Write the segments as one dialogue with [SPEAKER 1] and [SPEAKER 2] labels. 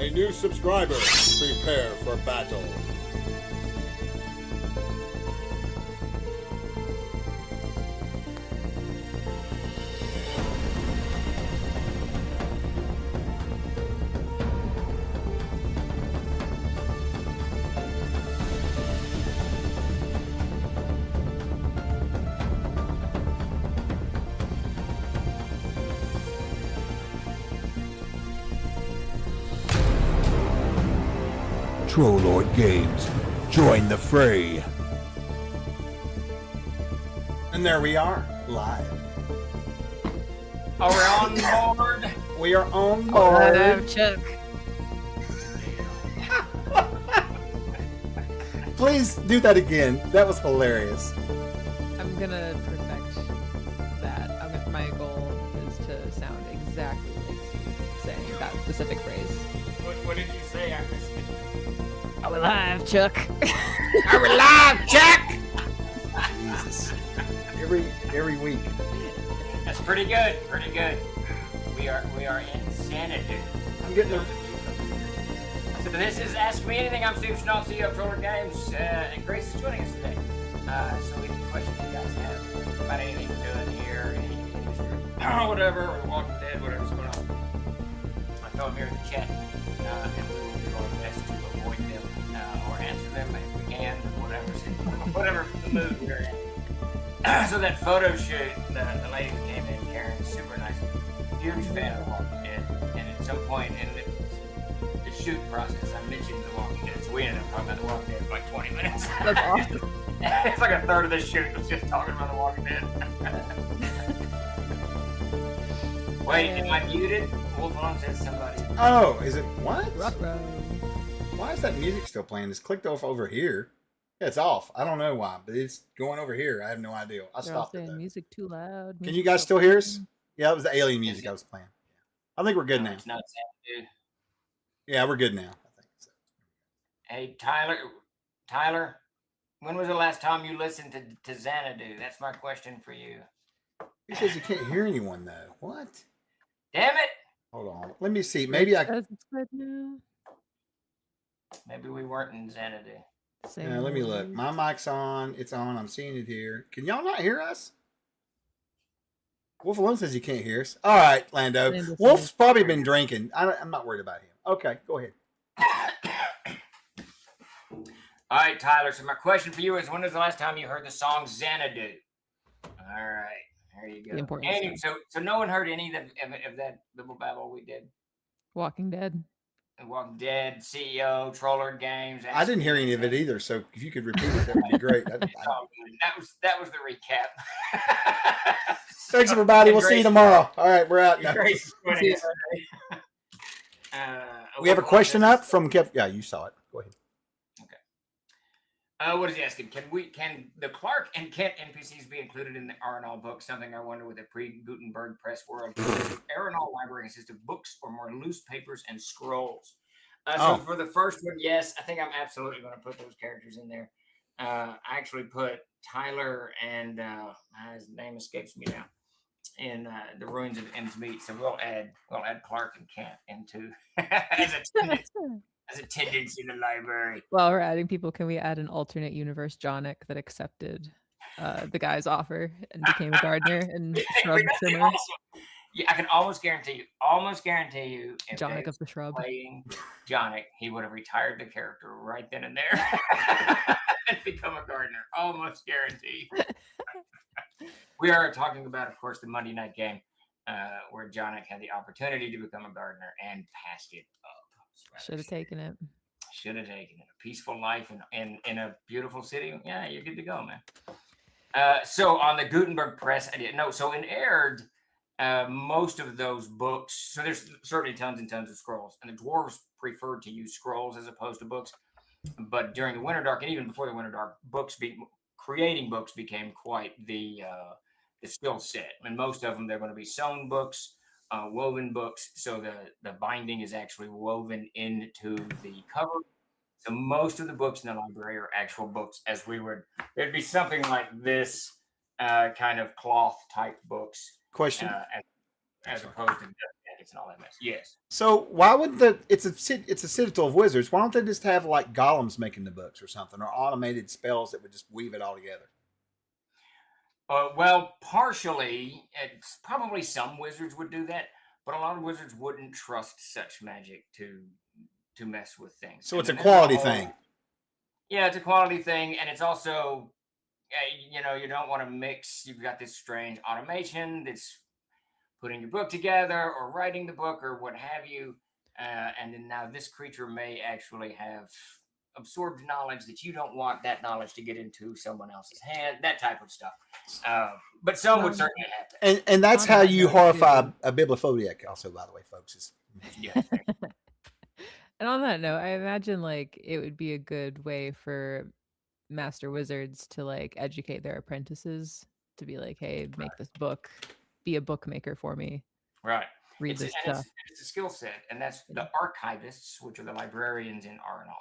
[SPEAKER 1] A new subscriber. Prepare for battle.
[SPEAKER 2] Troll Lord Games. Join the fray.
[SPEAKER 3] And there we are, live.
[SPEAKER 4] Are we on board?
[SPEAKER 3] We are on
[SPEAKER 5] I
[SPEAKER 3] board.
[SPEAKER 5] have Chuck.
[SPEAKER 3] Please do that again. That was hilarious.
[SPEAKER 5] I'm gonna perfect that. My goal is to sound exactly like Steve saying that specific phrase.
[SPEAKER 4] What did you say? I missed it.
[SPEAKER 5] Are we live, Chuck?
[SPEAKER 4] Are we live, Jack?
[SPEAKER 3] Jesus. Every week.
[SPEAKER 4] That's pretty good. Pretty good. We are in Xanadu.
[SPEAKER 3] I'm getting there.
[SPEAKER 4] So this is Ask Me Anything. I'm Steve Chenault, CEO of Troller Games, and Grace is joining us today. So we can questions you guys have about anything we're doing here, anything in the industry, whatever, or Walking Dead, whatever's going on. I throw them here in the chat, and we will do our best to avoid them or answer them if we can, whatever the mood we're in. So that photo shoot, the lady who came in, Karen, super nice, huge fan of Walking Dead, and at some point in the shoot process, I mentioned The Walking Dead, so we ended up talking about The Walking Dead for like 20 minutes.
[SPEAKER 5] That's awesome.
[SPEAKER 4] It's like a third of the shoot was just talking about The Walking Dead. Wait, am I muted? Wolf on says somebody.
[SPEAKER 3] Oh, is it what?
[SPEAKER 5] Ruh-roh.
[SPEAKER 3] Why is that music still playing? It's clicked off over here. Yeah, it's off. I don't know why, but it's going over here. I have no idea. I
[SPEAKER 5] They're all
[SPEAKER 3] stopped it
[SPEAKER 5] saying
[SPEAKER 3] though.
[SPEAKER 5] music too loud.
[SPEAKER 3] Can you guys still hear us? Yeah, that was the alien music I was playing. I think we're good
[SPEAKER 4] No,
[SPEAKER 3] now.
[SPEAKER 4] it's not Xanadu.
[SPEAKER 3] Yeah, we're good now. I think so.
[SPEAKER 4] Hey, Tyler, when was the last time you listened to Xanadu? That's my question for you.
[SPEAKER 3] He says you can't hear anyone though. What?
[SPEAKER 4] Damn it!
[SPEAKER 3] Hold on. Let me see. Maybe I.
[SPEAKER 5] Says it's good now.
[SPEAKER 4] Maybe we weren't in Xanadu.
[SPEAKER 5] Same
[SPEAKER 3] Let me look.
[SPEAKER 5] words.
[SPEAKER 3] My mic's on. It's on. I'm seeing it here. Can y'all not hear us? Wolf alone says you can't hear us. All right, Lando.
[SPEAKER 5] Lando
[SPEAKER 3] Wolf's
[SPEAKER 5] says-
[SPEAKER 3] probably been drinking. I'm not worried about him. Okay, go ahead.
[SPEAKER 4] All right, Tyler. So my question for you is, when was the last time you heard the song Xanadu? All right, there you
[SPEAKER 5] The
[SPEAKER 4] go.
[SPEAKER 5] important
[SPEAKER 4] And
[SPEAKER 5] stuff.
[SPEAKER 4] so no one heard any of that little babble we did.
[SPEAKER 5] Walking Dead.
[SPEAKER 4] Walking Dead, CEO, Troller Games.
[SPEAKER 3] I didn't hear any of it either, so if you could repeat it, that would be great.
[SPEAKER 4] It's all good. That was the recap.
[SPEAKER 3] Thanks, everybody. We'll see you tomorrow. All right, we're out now.
[SPEAKER 4] Grace is joining
[SPEAKER 5] See
[SPEAKER 4] us today.
[SPEAKER 3] We have a question up from Kev. Yeah, you saw it. Go ahead.
[SPEAKER 4] What is he asking? Can the Clark and Kent NPCs be included in the R&L book? Something I wonder with a pre-Gutenberg press world. R&L library consists of books or more loose papers and scrolls. So for the first one, yes, I think I'm absolutely going to put those characters in there. I actually put Tyler and his name escapes me now in the Ruins of Innsmeat. So we'll add Clark and Kent into as attendants in the library.
[SPEAKER 5] While we're adding people, can we add an alternate universe Jonic that accepted the guy's offer and became a gardener and shrub trimmer?
[SPEAKER 4] Awesome. Yeah, I can almost guarantee you, if
[SPEAKER 5] Jonic
[SPEAKER 4] Dave's
[SPEAKER 5] of the shrub.
[SPEAKER 4] playing Jonic, he would have retired the character right then and there and become a gardener. Almost guarantee. We are talking about, of course, the Monday night game where Jonic had the opportunity to become a gardener and passed it up.
[SPEAKER 5] Should have taken it.
[SPEAKER 4] Should have taken it. A peaceful life in a beautiful city. Yeah, you're good to go, man. So on the Gutenberg press, I didn't know. So in Aihrde, most of those books, so there's certainly tons and tons of scrolls, and the dwarves preferred to use scrolls as opposed to books. But during the Winterdark, and even before the Winterdark, creating books became quite the skill set. And most of them, they're going to be sewn books, woven books. So the binding is actually woven into the cover. So most of the books in the library are actual books, there'd be something like this kind of cloth type books.
[SPEAKER 3] Question.
[SPEAKER 4] As opposed to jackets and all that mess. Yes.
[SPEAKER 3] So why would it's a Citadel of Wizards? Why don't they just have like golems making the books or something, or automated spells that would just weave it all together?
[SPEAKER 4] Well, partially, it's probably some wizards would do that, but a lot of wizards wouldn't trust such magic to mess with things.
[SPEAKER 3] So it's a
[SPEAKER 4] And
[SPEAKER 3] quality thing.
[SPEAKER 4] Yeah, it's a quality thing, and it's also, you don't want to mix. You've got this strange automation that's putting your book together or writing the book or what have you, and then now this creature may actually have absorbed knowledge that you don't want that knowledge to get into someone else's hand, that type of stuff. But some would certainly happen.
[SPEAKER 3] And that's
[SPEAKER 5] On
[SPEAKER 3] how
[SPEAKER 5] that
[SPEAKER 3] you
[SPEAKER 5] note,
[SPEAKER 3] horrify
[SPEAKER 5] too.
[SPEAKER 3] a bibliophiliac. Also, by the way, folks,
[SPEAKER 4] Yeah.
[SPEAKER 5] And on that note, I imagine like it would be a good way for master wizards to like educate their apprentices to be like, hey, make this book, be a bookmaker for me,
[SPEAKER 4] Right.
[SPEAKER 5] read this
[SPEAKER 4] And
[SPEAKER 5] stuff.
[SPEAKER 4] it's a skill set, and that's the archivists, which are the librarians in Arsenal.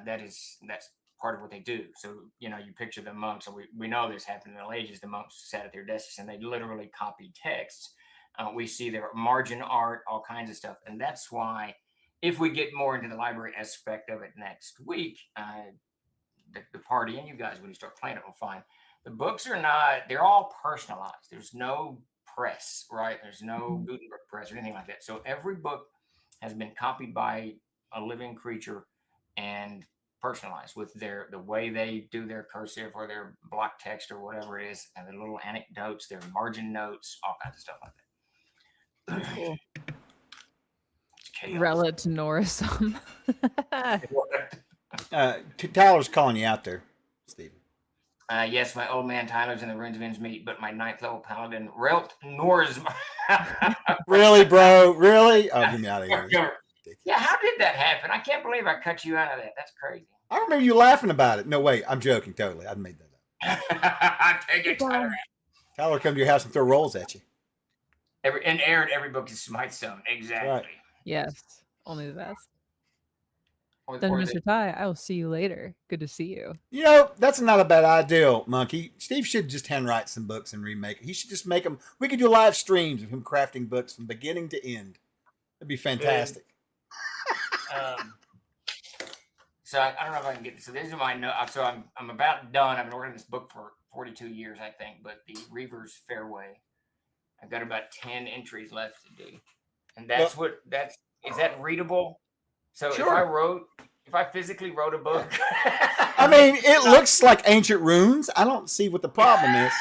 [SPEAKER 4] That's part of what they do. So you picture the monks, and we know this happened in the Middle Ages. The monks sat at their desks and they literally copied texts. We see their margin art, all kinds of stuff, and that's why if we get more into the library aspect of it next week, the party and you guys, when you start playing it, will find the books they're all personalized. There's no press, right? There's no Gutenberg press or anything like that. So every book has been copied by a living creature and personalized with the way they do their cursive or their block text or whatever it is, and the little anecdotes, their margin notes, all kinds of stuff like that.
[SPEAKER 5] Cool.
[SPEAKER 4] It's chaos.
[SPEAKER 5] Rella to Norris.
[SPEAKER 3] Tyler's calling you out there, Stephen.
[SPEAKER 4] Yes, my old man Tyler's in the Runes of Innsmeet, but my 9th level paladin Relt Nors.
[SPEAKER 3] Really, bro? Really? Oh, get me out of here.
[SPEAKER 4] Yeah, how did that happen? I can't believe I cut you out of that. That's crazy.
[SPEAKER 3] I remember you laughing about it. No, wait, I'm joking. Totally, I made that up.
[SPEAKER 4] I take it, Tyler.
[SPEAKER 3] Tyler come to your house and throw rolls at you.
[SPEAKER 4] Every book is Smite Stone. Exactly.
[SPEAKER 3] Right.
[SPEAKER 5] Yes, only the best.
[SPEAKER 4] Or
[SPEAKER 5] Then,
[SPEAKER 4] the-
[SPEAKER 5] Mr. Ty, I will see you later. Good to see you.
[SPEAKER 3] That's not a bad idea, Monkey. Steve should just handwrite some books and remake it. He should just make them. We could do live streams of him crafting books from beginning to end. That'd be fantastic.
[SPEAKER 4] So I don't know if I can get this. So these are my notes. So I'm about done. I've been working on this book for 42 years, I think. But the Reaver's Fairway, I've got about 10 entries left to do, and is that readable? So
[SPEAKER 3] Sure.
[SPEAKER 4] if I physically wrote a book,
[SPEAKER 3] I mean, it looks like ancient runes. I don't see what the problem is.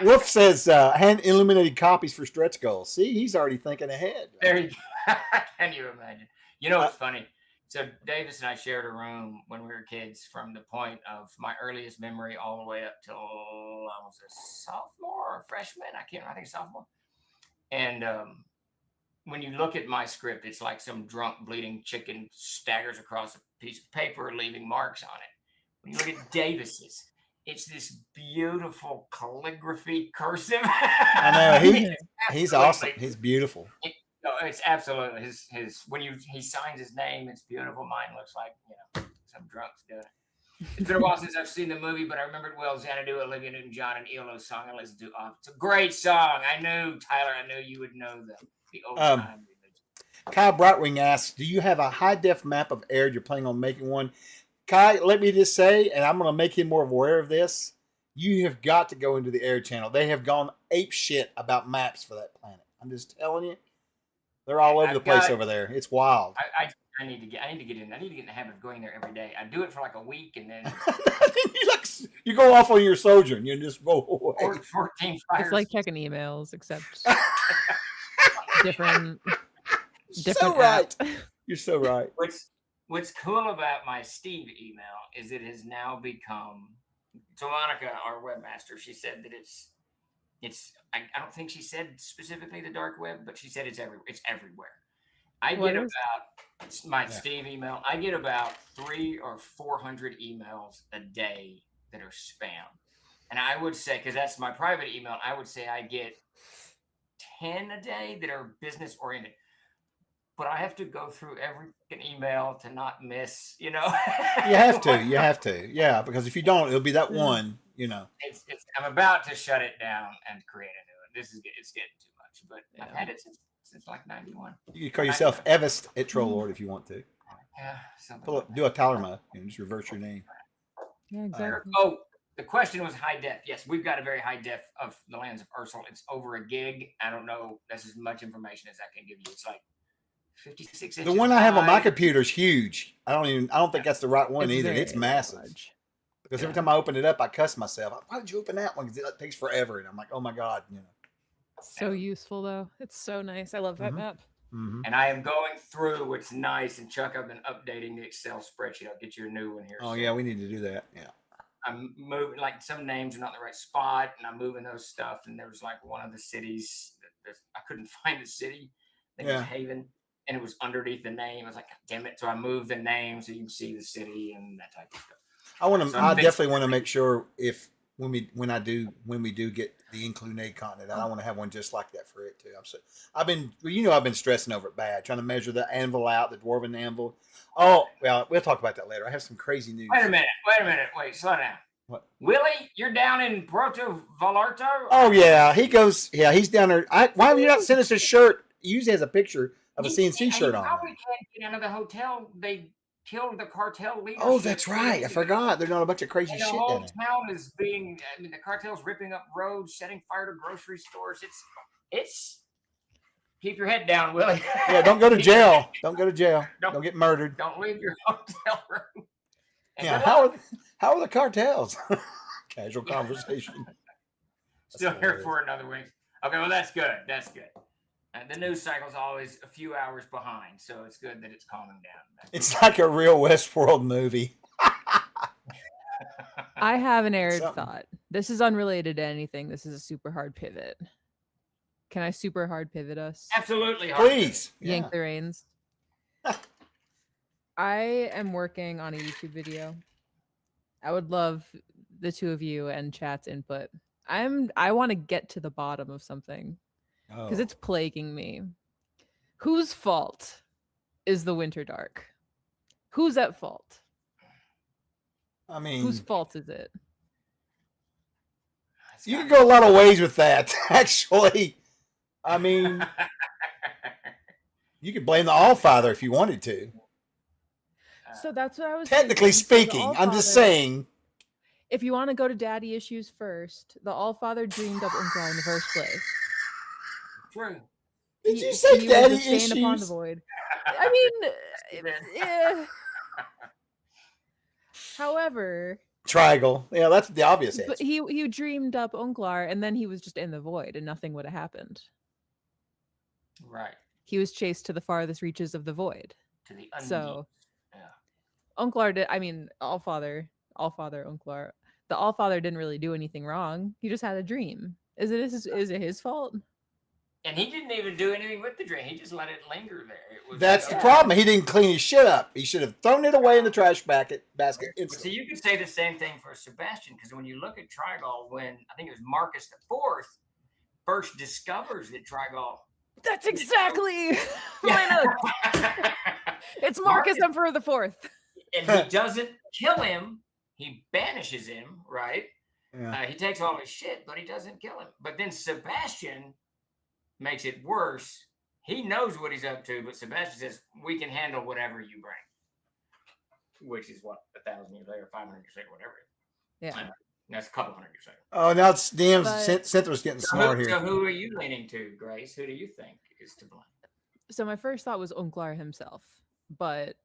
[SPEAKER 3] Wolf says hand illuminated copies for stretch goals. See, he's already thinking ahead.
[SPEAKER 4] there you go. Can you imagine? You know what's funny? So Davis and I shared a room when we were kids, from the point of my earliest memory all the way up till I was a sophomore or freshman. I can't remember. I think sophomore. And when you look at my script, it's like some drunk bleeding chicken staggers across a piece of paper, leaving marks on it. When you look at Davis's, it's this beautiful calligraphy cursive.
[SPEAKER 3] I know he's awesome. He's beautiful.
[SPEAKER 4] No, it's absolutely his. When he signs his name, it's beautiful. Mine looks like some drunks doing it. It's been a while since I've seen the movie, but I remembered well Xanadu, Olivia Newton-John, and ELO's song I listened to. It's a great song. I knew, Tyler, you would know the old time religion.
[SPEAKER 3] Kyle Brightwing asks, do you have a high-def map of Aihrde? You're planning on making one? Kai, let me just say, and I'm going to make him more aware of this, you have got to go into the Aihrde channel. They have gone ape shit about maps for that planet. I'm just telling you. They're all over the place over there. It's wild.
[SPEAKER 4] I need to get in. I need to get in the habit of going there every day. I do it for like a week, and then
[SPEAKER 3] you go off on your sojourn. You just go away.
[SPEAKER 4] 14 fires.
[SPEAKER 5] It's like checking emails, except different.
[SPEAKER 3] So right. You're so right.
[SPEAKER 4] What's cool about my Steve email is it has now become. So Monica, our webmaster, she said that it's. I don't think she said specifically the dark web, but she said it's everywhere. I get about my Steve email. I get about 300 or 400 emails a day that are spam, and I would say, because that's my private email, I would say I get 10 a day that are business oriented. But I have to go through every email to not miss. You have
[SPEAKER 3] to. Yeah, because if you don't, it'll be that one. I'm
[SPEAKER 4] about to shut it down and create a new one. It's getting too much, but I've had it since since like 91.
[SPEAKER 3] You can call yourself Evest at Troll Lord if you want to.
[SPEAKER 4] Yeah, something.
[SPEAKER 3] Pull up, do a Talerma, just reverse your name.
[SPEAKER 5] Yeah, exactly.
[SPEAKER 4] Oh, the question was high def. Yes, we've got a very high def of the Lands of Ursula. It's over a gig. I don't know. That's as much information as I can give you. It's like 56 inches.
[SPEAKER 3] The one I have on my
[SPEAKER 4] high.
[SPEAKER 3] computer is huge. I don't think that's the right one either.
[SPEAKER 5] very
[SPEAKER 3] It's massive.
[SPEAKER 5] large.
[SPEAKER 3] Because every time I open it up, I cuss myself. Why did you open that one? Because it takes forever. And I'm like, oh my God,
[SPEAKER 5] So useful though. It's so nice. I love that
[SPEAKER 3] Mhm.
[SPEAKER 5] map.
[SPEAKER 3] Mm-hmm.
[SPEAKER 4] And I am going through what's nice. And Chuck, I've been updating the Excel spreadsheet. I'll get you a new one here.
[SPEAKER 3] Oh,
[SPEAKER 4] soon.
[SPEAKER 3] yeah, we need to do that. Yeah.
[SPEAKER 4] I'm moving, like some names are not in the right spot, and I'm moving those stuff. And there was like one of the cities that I couldn't find the city. I think it was Haven, and it was underneath the name. I was like, God damn it! So I moved the name so you can see the city and that type of stuff.
[SPEAKER 3] I definitely want to make sure when we do get the Included continent, I want to have one just like that for it too. I've been stressing over it bad, trying to measure the anvil out, the dwarven anvil. Oh, well, we'll talk about that later. I have some crazy news.
[SPEAKER 4] Wait a minute. Wait, slow down.
[SPEAKER 3] What?
[SPEAKER 4] Willie, you're down in Proto Valarto?
[SPEAKER 3] Oh yeah, he's down there. Why have you not sent us his shirt? He usually has a picture of a CNC shirt on.
[SPEAKER 4] Probably can't get out of the hotel. They killed the cartel leader.
[SPEAKER 3] Oh, that's right. I forgot. There's not a bunch of crazy
[SPEAKER 4] and
[SPEAKER 3] shit
[SPEAKER 4] the whole
[SPEAKER 3] down there.
[SPEAKER 4] town is being. I mean, the cartel's ripping up roads, setting fire to grocery stores. It's. Keep your head down, Willie.
[SPEAKER 3] Yeah, don't go to jail. Don't go to jail. Don't get murdered.
[SPEAKER 4] Don't leave your hotel room. And
[SPEAKER 3] Yeah, how are the cartels? Casual conversation.
[SPEAKER 4] Still here for another week. Okay, well that's good. That's good. And the news cycle's always a few hours behind, so it's good that it's calming down.
[SPEAKER 3] It's like a real Westworld movie.
[SPEAKER 5] I have an Aihrde
[SPEAKER 3] Something.
[SPEAKER 5] thought. This is unrelated to anything. This is a super hard pivot. Can I super hard pivot us?
[SPEAKER 4] Absolutely.
[SPEAKER 3] Please.
[SPEAKER 5] Yank the reins. I am working on a YouTube video. I would love the two of you and chat's input. I want to get to the bottom of something because it's plaguing me. Whose fault is the winter dark? Who's at fault?
[SPEAKER 3] I mean,
[SPEAKER 5] Whose fault is it?
[SPEAKER 3] you can go a lot of ways with that, actually. I mean, you could blame the Allfather if you wanted to.
[SPEAKER 5] So that's what I was
[SPEAKER 3] Technically
[SPEAKER 5] thinking.
[SPEAKER 3] speaking,
[SPEAKER 5] So
[SPEAKER 3] I'm just saying.
[SPEAKER 5] If you want to go to daddy issues first, the Allfather dreamed up Unklar in the first place.
[SPEAKER 4] True.
[SPEAKER 3] Did you say
[SPEAKER 5] he
[SPEAKER 3] daddy
[SPEAKER 5] was a stain upon the
[SPEAKER 3] issues?
[SPEAKER 5] void. I mean, yeah. However,
[SPEAKER 3] Triangle. Yeah, that's the obvious answer.
[SPEAKER 5] but he dreamed up Unklar, and then he was just in the void, and nothing would have happened.
[SPEAKER 4] Right.
[SPEAKER 5] He was chased to the farthest reaches of the void.
[SPEAKER 4] To the
[SPEAKER 5] So,
[SPEAKER 4] yeah.
[SPEAKER 5] Unklar did. I mean, Allfather Unklar. The Allfather didn't really do anything wrong. He just had a dream. Is it his fault?
[SPEAKER 4] And he didn't even do anything with the drain. He just let it linger there. It was
[SPEAKER 3] That's the problem. He didn't clean his shit up. He should have thrown it away in the trash basket
[SPEAKER 4] So
[SPEAKER 3] instantly.
[SPEAKER 4] you could say the same thing for Sebastian, because when you look at Trigall, when I think it was Marcus IV first discovers that Trigall.
[SPEAKER 5] That's exactly. It's Marcus Emperor the Fourth.
[SPEAKER 4] And he doesn't kill him. He banishes him, right?
[SPEAKER 3] Yeah.
[SPEAKER 4] He takes all his shit, but he doesn't kill him. But then Sebastian makes it worse. He knows what he's up to, but Sebastian says, we can handle whatever you bring. Which is what, 1,000 years later, 500 years later, whatever.
[SPEAKER 5] Yeah.
[SPEAKER 4] That's a couple hundred years later.
[SPEAKER 3] Oh, now it's damn.
[SPEAKER 5] But-
[SPEAKER 3] Cynthia's getting smart
[SPEAKER 4] So
[SPEAKER 3] here.
[SPEAKER 4] who are you leaning to, Grace? Who do you think is to blame?
[SPEAKER 5] So my first thought was Unklar himself, but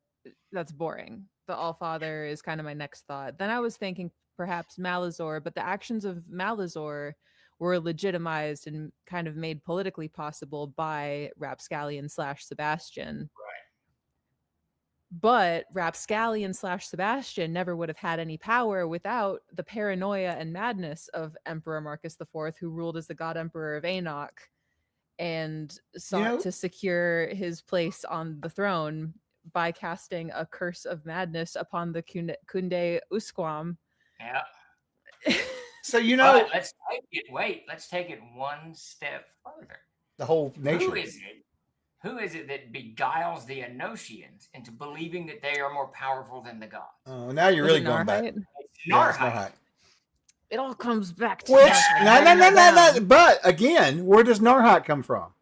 [SPEAKER 5] that's boring. The Allfather is kind of my next thought. Then I was thinking perhaps Malazor, but the actions of Malazor were legitimized and kind of made politically possible by Rapscallion / Sebastian. But Rapscallion / Sebastian never would have had any power without the paranoia and madness of Emperor Marcus IV, who ruled as the God Emperor of Enoch and sought to secure his place on the throne by casting a curse of madness upon the Kunde Usquam.
[SPEAKER 4] Yeah.
[SPEAKER 3] So
[SPEAKER 4] But let's take it one step further.
[SPEAKER 3] the whole nation.
[SPEAKER 4] Who is it that beguiles the Enochians into believing that they are more powerful than the gods?
[SPEAKER 3] Oh, now you're
[SPEAKER 5] Was
[SPEAKER 3] really
[SPEAKER 5] it
[SPEAKER 3] going back.
[SPEAKER 5] Narhite?
[SPEAKER 4] It's
[SPEAKER 3] Yeah, it's
[SPEAKER 4] Narhite.
[SPEAKER 5] It all comes back to
[SPEAKER 3] Which
[SPEAKER 5] Narhite.
[SPEAKER 3] no. But again, where does Narhite come from?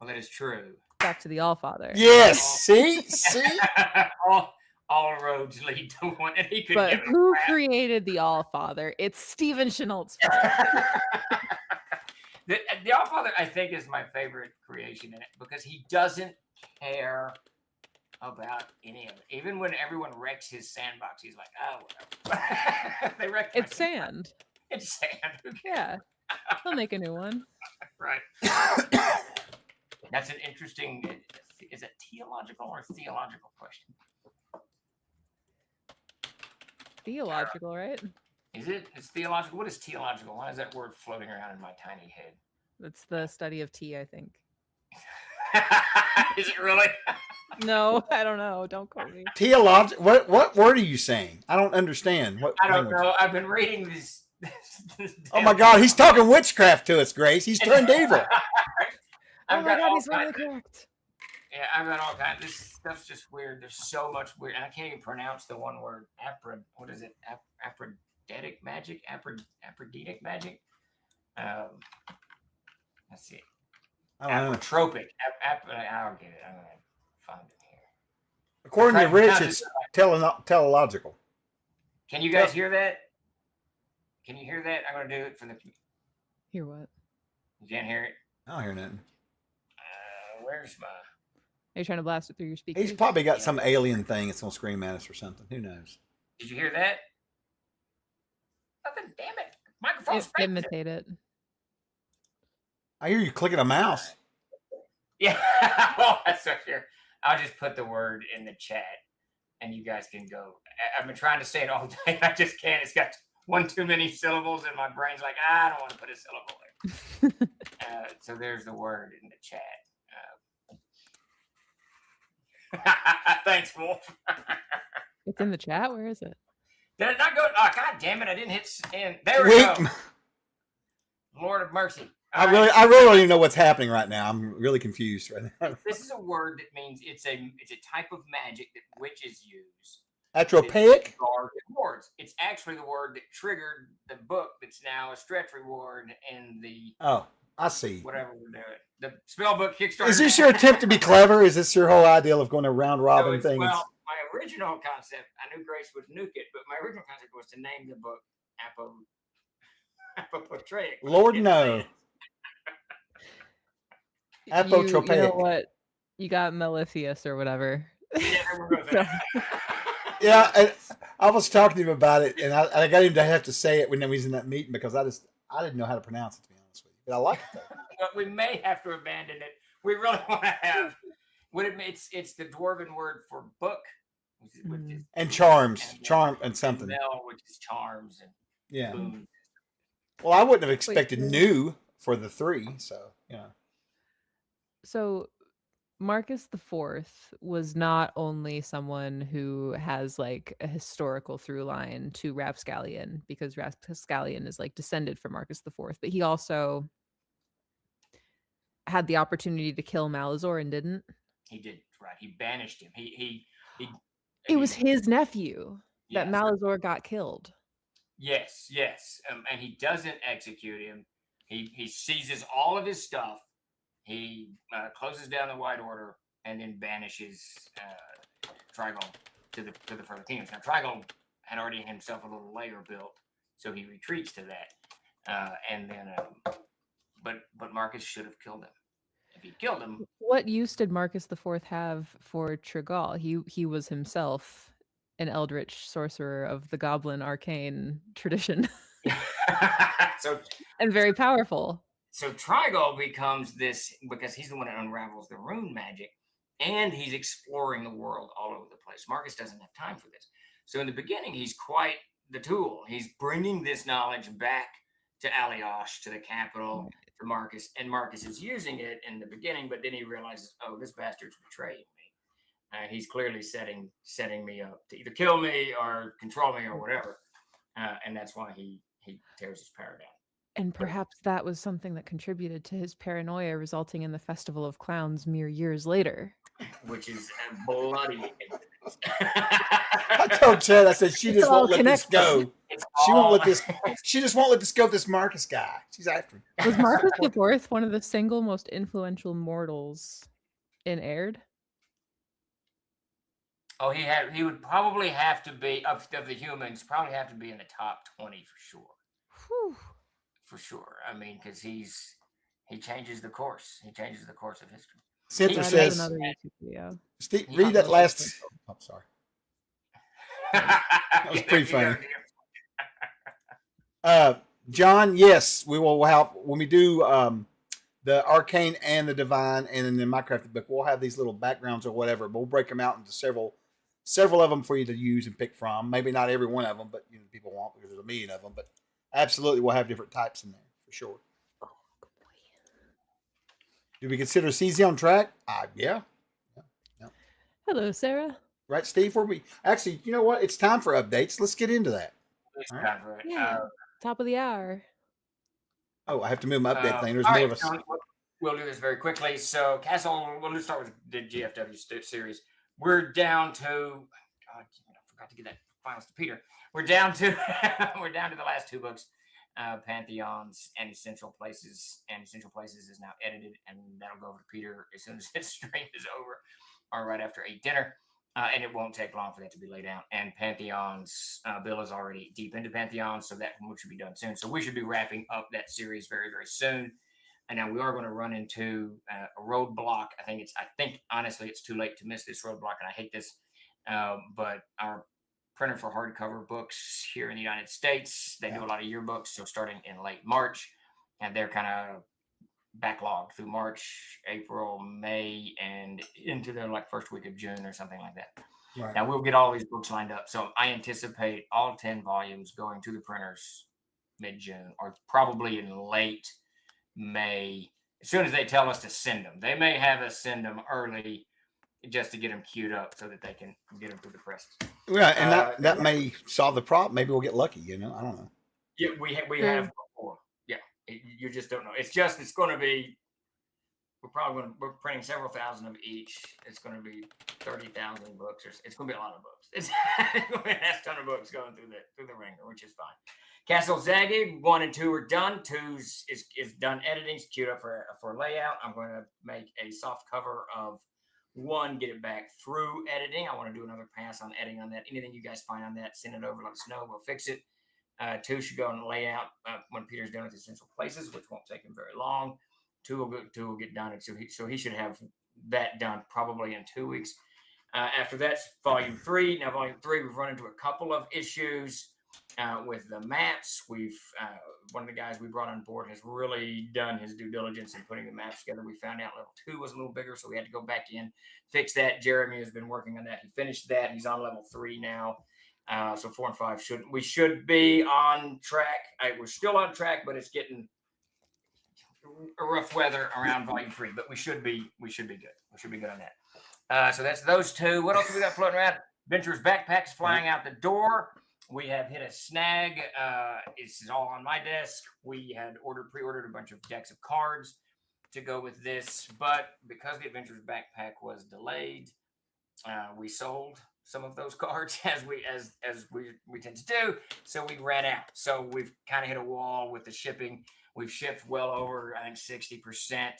[SPEAKER 4] Well, that is true.
[SPEAKER 5] Back to the Allfather.
[SPEAKER 3] Yes. See.
[SPEAKER 4] all roads lead to one, and he could.
[SPEAKER 5] But who created the Allfather? It's Stephen Chenault's fault.
[SPEAKER 4] The Allfather, I think, is my favorite creation in it because he doesn't care about any of it. Even when everyone wrecks his sandbox, he's like, "Oh, whatever." They wreck.
[SPEAKER 5] It's sand.
[SPEAKER 4] It's sand. Who cares?
[SPEAKER 5] Yeah, he'll make a new one.
[SPEAKER 4] Right. That's an interesting. Is it theological or theological question?
[SPEAKER 5] Theological, right?
[SPEAKER 4] Is it? It's theological. What is theological? Why is that word floating around in my tiny head?
[SPEAKER 5] That's the study of tea, I think.
[SPEAKER 4] Is it really?
[SPEAKER 5] No, I don't know. Don't quote me.
[SPEAKER 3] Theological. What word are you saying? I don't understand. What
[SPEAKER 4] I don't
[SPEAKER 3] language?
[SPEAKER 4] know. I've been reading this
[SPEAKER 3] Oh my God, he's talking witchcraft to us, Grace. He's turned evil.
[SPEAKER 5] Oh my God, he's really correct.
[SPEAKER 4] Yeah, I've got all kinds. This stuff's just weird. There's so much weird, and I can't even pronounce the one word. What is it? Aphrodisiac magic. Aphrodisiac magic. Let's see. Apotropic. I'll get it. I'm gonna find it here.
[SPEAKER 3] According to Rich, it's teleological.
[SPEAKER 4] Can you guys hear that? Can you hear that? I'm gonna do it for the.
[SPEAKER 5] Hear what?
[SPEAKER 4] You can't hear it.
[SPEAKER 3] I don't hear nothing.
[SPEAKER 4] Where's my?
[SPEAKER 5] Are you trying to blast it through your speakers?
[SPEAKER 3] He's probably got some alien thing that's gonna scream at us or something. Who knows?
[SPEAKER 4] Did you hear that? Nothing. Damn it! Microphone's
[SPEAKER 5] imitate it.
[SPEAKER 3] I hear you clicking a mouse.
[SPEAKER 4] Yeah. Well, that's right here. I'll just put the word in the chat, and you guys can go. I've been trying to say it all day. I just can't. It's got one too many syllables, and my brain's like, I don't want to put a syllable there. So there's the word in the chat. Thanks, Wolf.
[SPEAKER 5] It's in the chat. Where is it?
[SPEAKER 4] Did it not go? Oh, God damn it! I didn't hit send. There we go. Lord of mercy.
[SPEAKER 3] I really don't even know what's happening right now. I'm really confused right now.
[SPEAKER 4] This is a word that means it's a type of magic that witches use.
[SPEAKER 3] Atropaic?
[SPEAKER 4] Rewards. It's actually the word that triggered the book that's now a stretch reward in the.
[SPEAKER 3] Oh, I see.
[SPEAKER 4] Whatever we're doing. The spellbook Kickstarter.
[SPEAKER 3] Is this your attempt to be clever? Is this your whole idea of going to round robin things?
[SPEAKER 4] Well, my original concept, I knew Grace would nuke it, but my original concept was to name the book Apotraic.
[SPEAKER 3] Lord, no. Apotropaic.
[SPEAKER 5] You know what? You got Malefius or whatever.
[SPEAKER 4] Yeah, we're going to
[SPEAKER 3] Yeah, and I was talking to him about it, and I got him to have to say it when he was in that meeting because I didn't know how to pronounce it, to be honest with you. But I like it though.
[SPEAKER 4] But we may have to abandon it. We really want to have it's the dwarven word for book, which is
[SPEAKER 3] and charms, charm and something.
[SPEAKER 4] Bell, which is charms, and
[SPEAKER 3] yeah.
[SPEAKER 4] boom.
[SPEAKER 3] Well, I wouldn't have expected new for the 3, so yeah.
[SPEAKER 5] So Marcus IV was not only someone who has like a historical through line to Rapscallion, because Rapscallion is like descended from Marcus IV, but he also had the opportunity to kill Malazor and didn't.
[SPEAKER 4] He did, right. He banished him.
[SPEAKER 5] It was his nephew that Malazor got killed.
[SPEAKER 4] Yes. And he doesn't execute him. He seizes all of his stuff. He closes down the White Order and then banishes Trigon to the further kingdoms. Now Trigon had already himself a little lair built, so he retreats to that. And then, but Marcus should have killed him. If he killed him,
[SPEAKER 5] what use did Marcus IV have for Tregall? He was himself an eldritch sorcerer of the Goblin arcane tradition, and very powerful.
[SPEAKER 4] So Trigon becomes this because he's the one that unravels the rune magic, and he's exploring the world all over the place. Marcus doesn't have time for this. So in the beginning, he's quite the tool. He's bringing this knowledge back to Aliosh, to the capital, to Marcus, and Marcus is using it in the beginning, but then he realizes, oh, this bastard's betraying me. He's clearly setting me up to either kill me or control me or whatever. And that's why he tears his power down.
[SPEAKER 5] And perhaps that was something that contributed to his paranoia, resulting in the Festival of Clowns mere years later.
[SPEAKER 4] Which is a bloody.
[SPEAKER 3] I told Chad, I said, she just won't let this go. She won't let
[SPEAKER 4] all-
[SPEAKER 3] this. She just won't let this go. This Marcus guy. She's after him.
[SPEAKER 5] Was Marcus the Fourth one of the single most influential mortals in Aired?
[SPEAKER 4] Oh, he would probably have to be of the humans, probably have to be in the top 20 for sure.
[SPEAKER 5] Whew.
[SPEAKER 4] For sure. I mean, because he changes the course. He changes the course of history.
[SPEAKER 3] Cynthia
[SPEAKER 5] That is
[SPEAKER 3] says,
[SPEAKER 5] another YouTube video.
[SPEAKER 3] Steve,
[SPEAKER 4] He
[SPEAKER 3] read that
[SPEAKER 4] fucking
[SPEAKER 3] last. I'm sorry.
[SPEAKER 4] That
[SPEAKER 3] was pretty funny. John, yes, we will have when we do the arcane and the divine, and in the Minecraft book, we'll have these little backgrounds or whatever, but we'll break them out into several of them for you to use and pick from. Maybe not every one of them, but people won't because there's a million of them. But absolutely, we'll have different types in there for sure. Do we consider CZ on track? Yeah.
[SPEAKER 5] Hello, Sarah.
[SPEAKER 3] Right, Steve? Where we actually, you know what? It's time for updates. Let's get into that.
[SPEAKER 4] It's
[SPEAKER 3] All
[SPEAKER 4] time for it.
[SPEAKER 5] Yeah. Top of the hour.
[SPEAKER 3] Oh, I have to move my update thing. There's
[SPEAKER 4] all
[SPEAKER 3] more
[SPEAKER 4] right,
[SPEAKER 3] of us.
[SPEAKER 4] so we'll do this very quickly. So, Castle, we'll just start with the GFW series. We're down to, God, I forgot to get that finals to Peter. We're down to the last two books, Pantheons and Essential Places. And Essential Places is now edited, and that'll go over to Peter as soon as this stream is over, or right after dinner. And it won't take long for that to be laid out. And Pantheons, Bill is already deep into Pantheons, so that one should be done soon. So we should be wrapping up that series very, very soon. And now we are going to run into a roadblock. I think honestly, it's too late to miss this roadblock, and I hate this. But our printer for hardcover books here in the United States, they do a lot of yearbooks. So starting in late March, and they're kind of backlogged through March, April, May, and into the first week of June or something like that. Right. Now we'll get all these books lined up. So I anticipate all 10 volumes going to the printers mid-June, or probably in late May, as soon as they tell us to send them. They may have us send them early just to get them queued up so that they can get them through the presses.
[SPEAKER 3] Yeah, and that may solve the problem. Maybe we'll get lucky, I don't know.
[SPEAKER 4] Yeah, we have before. Yeah, you just don't know. It's going to be, we're printing several thousand of each. It's going to be 30,000 books. It's going to be a lot of books. It's going to be a ton of books going through the ringer, which is fine. Castle Zagged 1 and 2 are done. 2 is done editing. It's queued up for layout. I'm going to make a soft cover of 1, get it back through editing. I want to do another pass on editing on that. Anything you guys find on that, send it over. Let us know. We'll fix it. 2 should go on the layout when Peter's done with Essential Places, which won't take him very long. 2 will get done, and so he should have that done probably in 2 weeks. After that's Volume 3. Now, Volume 3, we've run into a couple of issues with the maps. We've one of the guys we brought on board has really done his due diligence in putting the maps together. We found out level 2 was a little bigger, so we had to go back in, fix that. Jeremy has been working on that. He finished that. He's on level 3 now. So 4 and 5 should be on track. We're still on track, but it's getting rough weather around Volume 3. But we should be good. We should be good on that. So that's those 2. What else have we got floating around? Venture's backpack's flying out the door. We have hit a snag. This is all on my desk. We had pre-ordered a bunch of decks of cards to go with this, but because the Adventurer's Backpack was delayed, we sold some of those cards as we tend to do. So we ran out. So we've kind of hit a wall with the shipping. We've shipped well over, I think, 60%.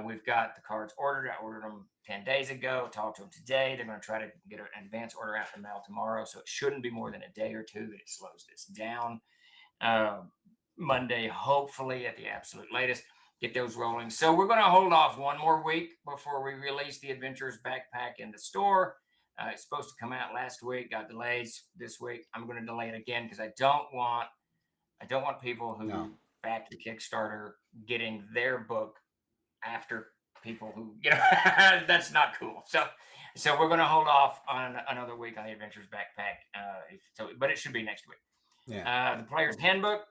[SPEAKER 4] We've got the cards ordered. I ordered them 10 days ago. Talked to them today. They're going to try to get an advance order out in the mail tomorrow. So it shouldn't be more than a day or 2 that it slows this down. Monday, hopefully at the absolute latest, get those rolling. So we're going to hold off 1 more week before we release the Adventurer's Backpack in the store. It's supposed to come out last week, got delays this week. I'm going to delay it again because I don't want people who backed the Kickstarter getting their book after people who, that's not cool. So we're going to hold off on another week on the Adventurer's Backpack. But it should be next week. Yeah. The Player's Handbook.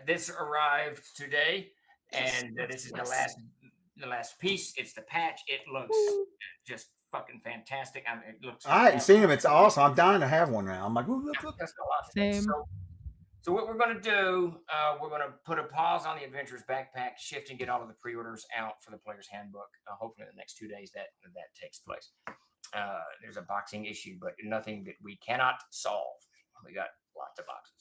[SPEAKER 4] This arrived today, and this is the last piece. It's the patch. It looks just fucking fantastic. I mean, it looks.
[SPEAKER 3] I hadn't seen them. It's awesome. I'm dying to have one now. I'm like, look.
[SPEAKER 5] Same.
[SPEAKER 4] So what we're going to do, we're going to put a pause on the Adventurer's Backpack, shift and get all of the pre-orders out for the Player's Handbook. Hopefully in the next 2 days that takes place. There's a boxing issue, but nothing that we cannot solve. We got lots of boxes.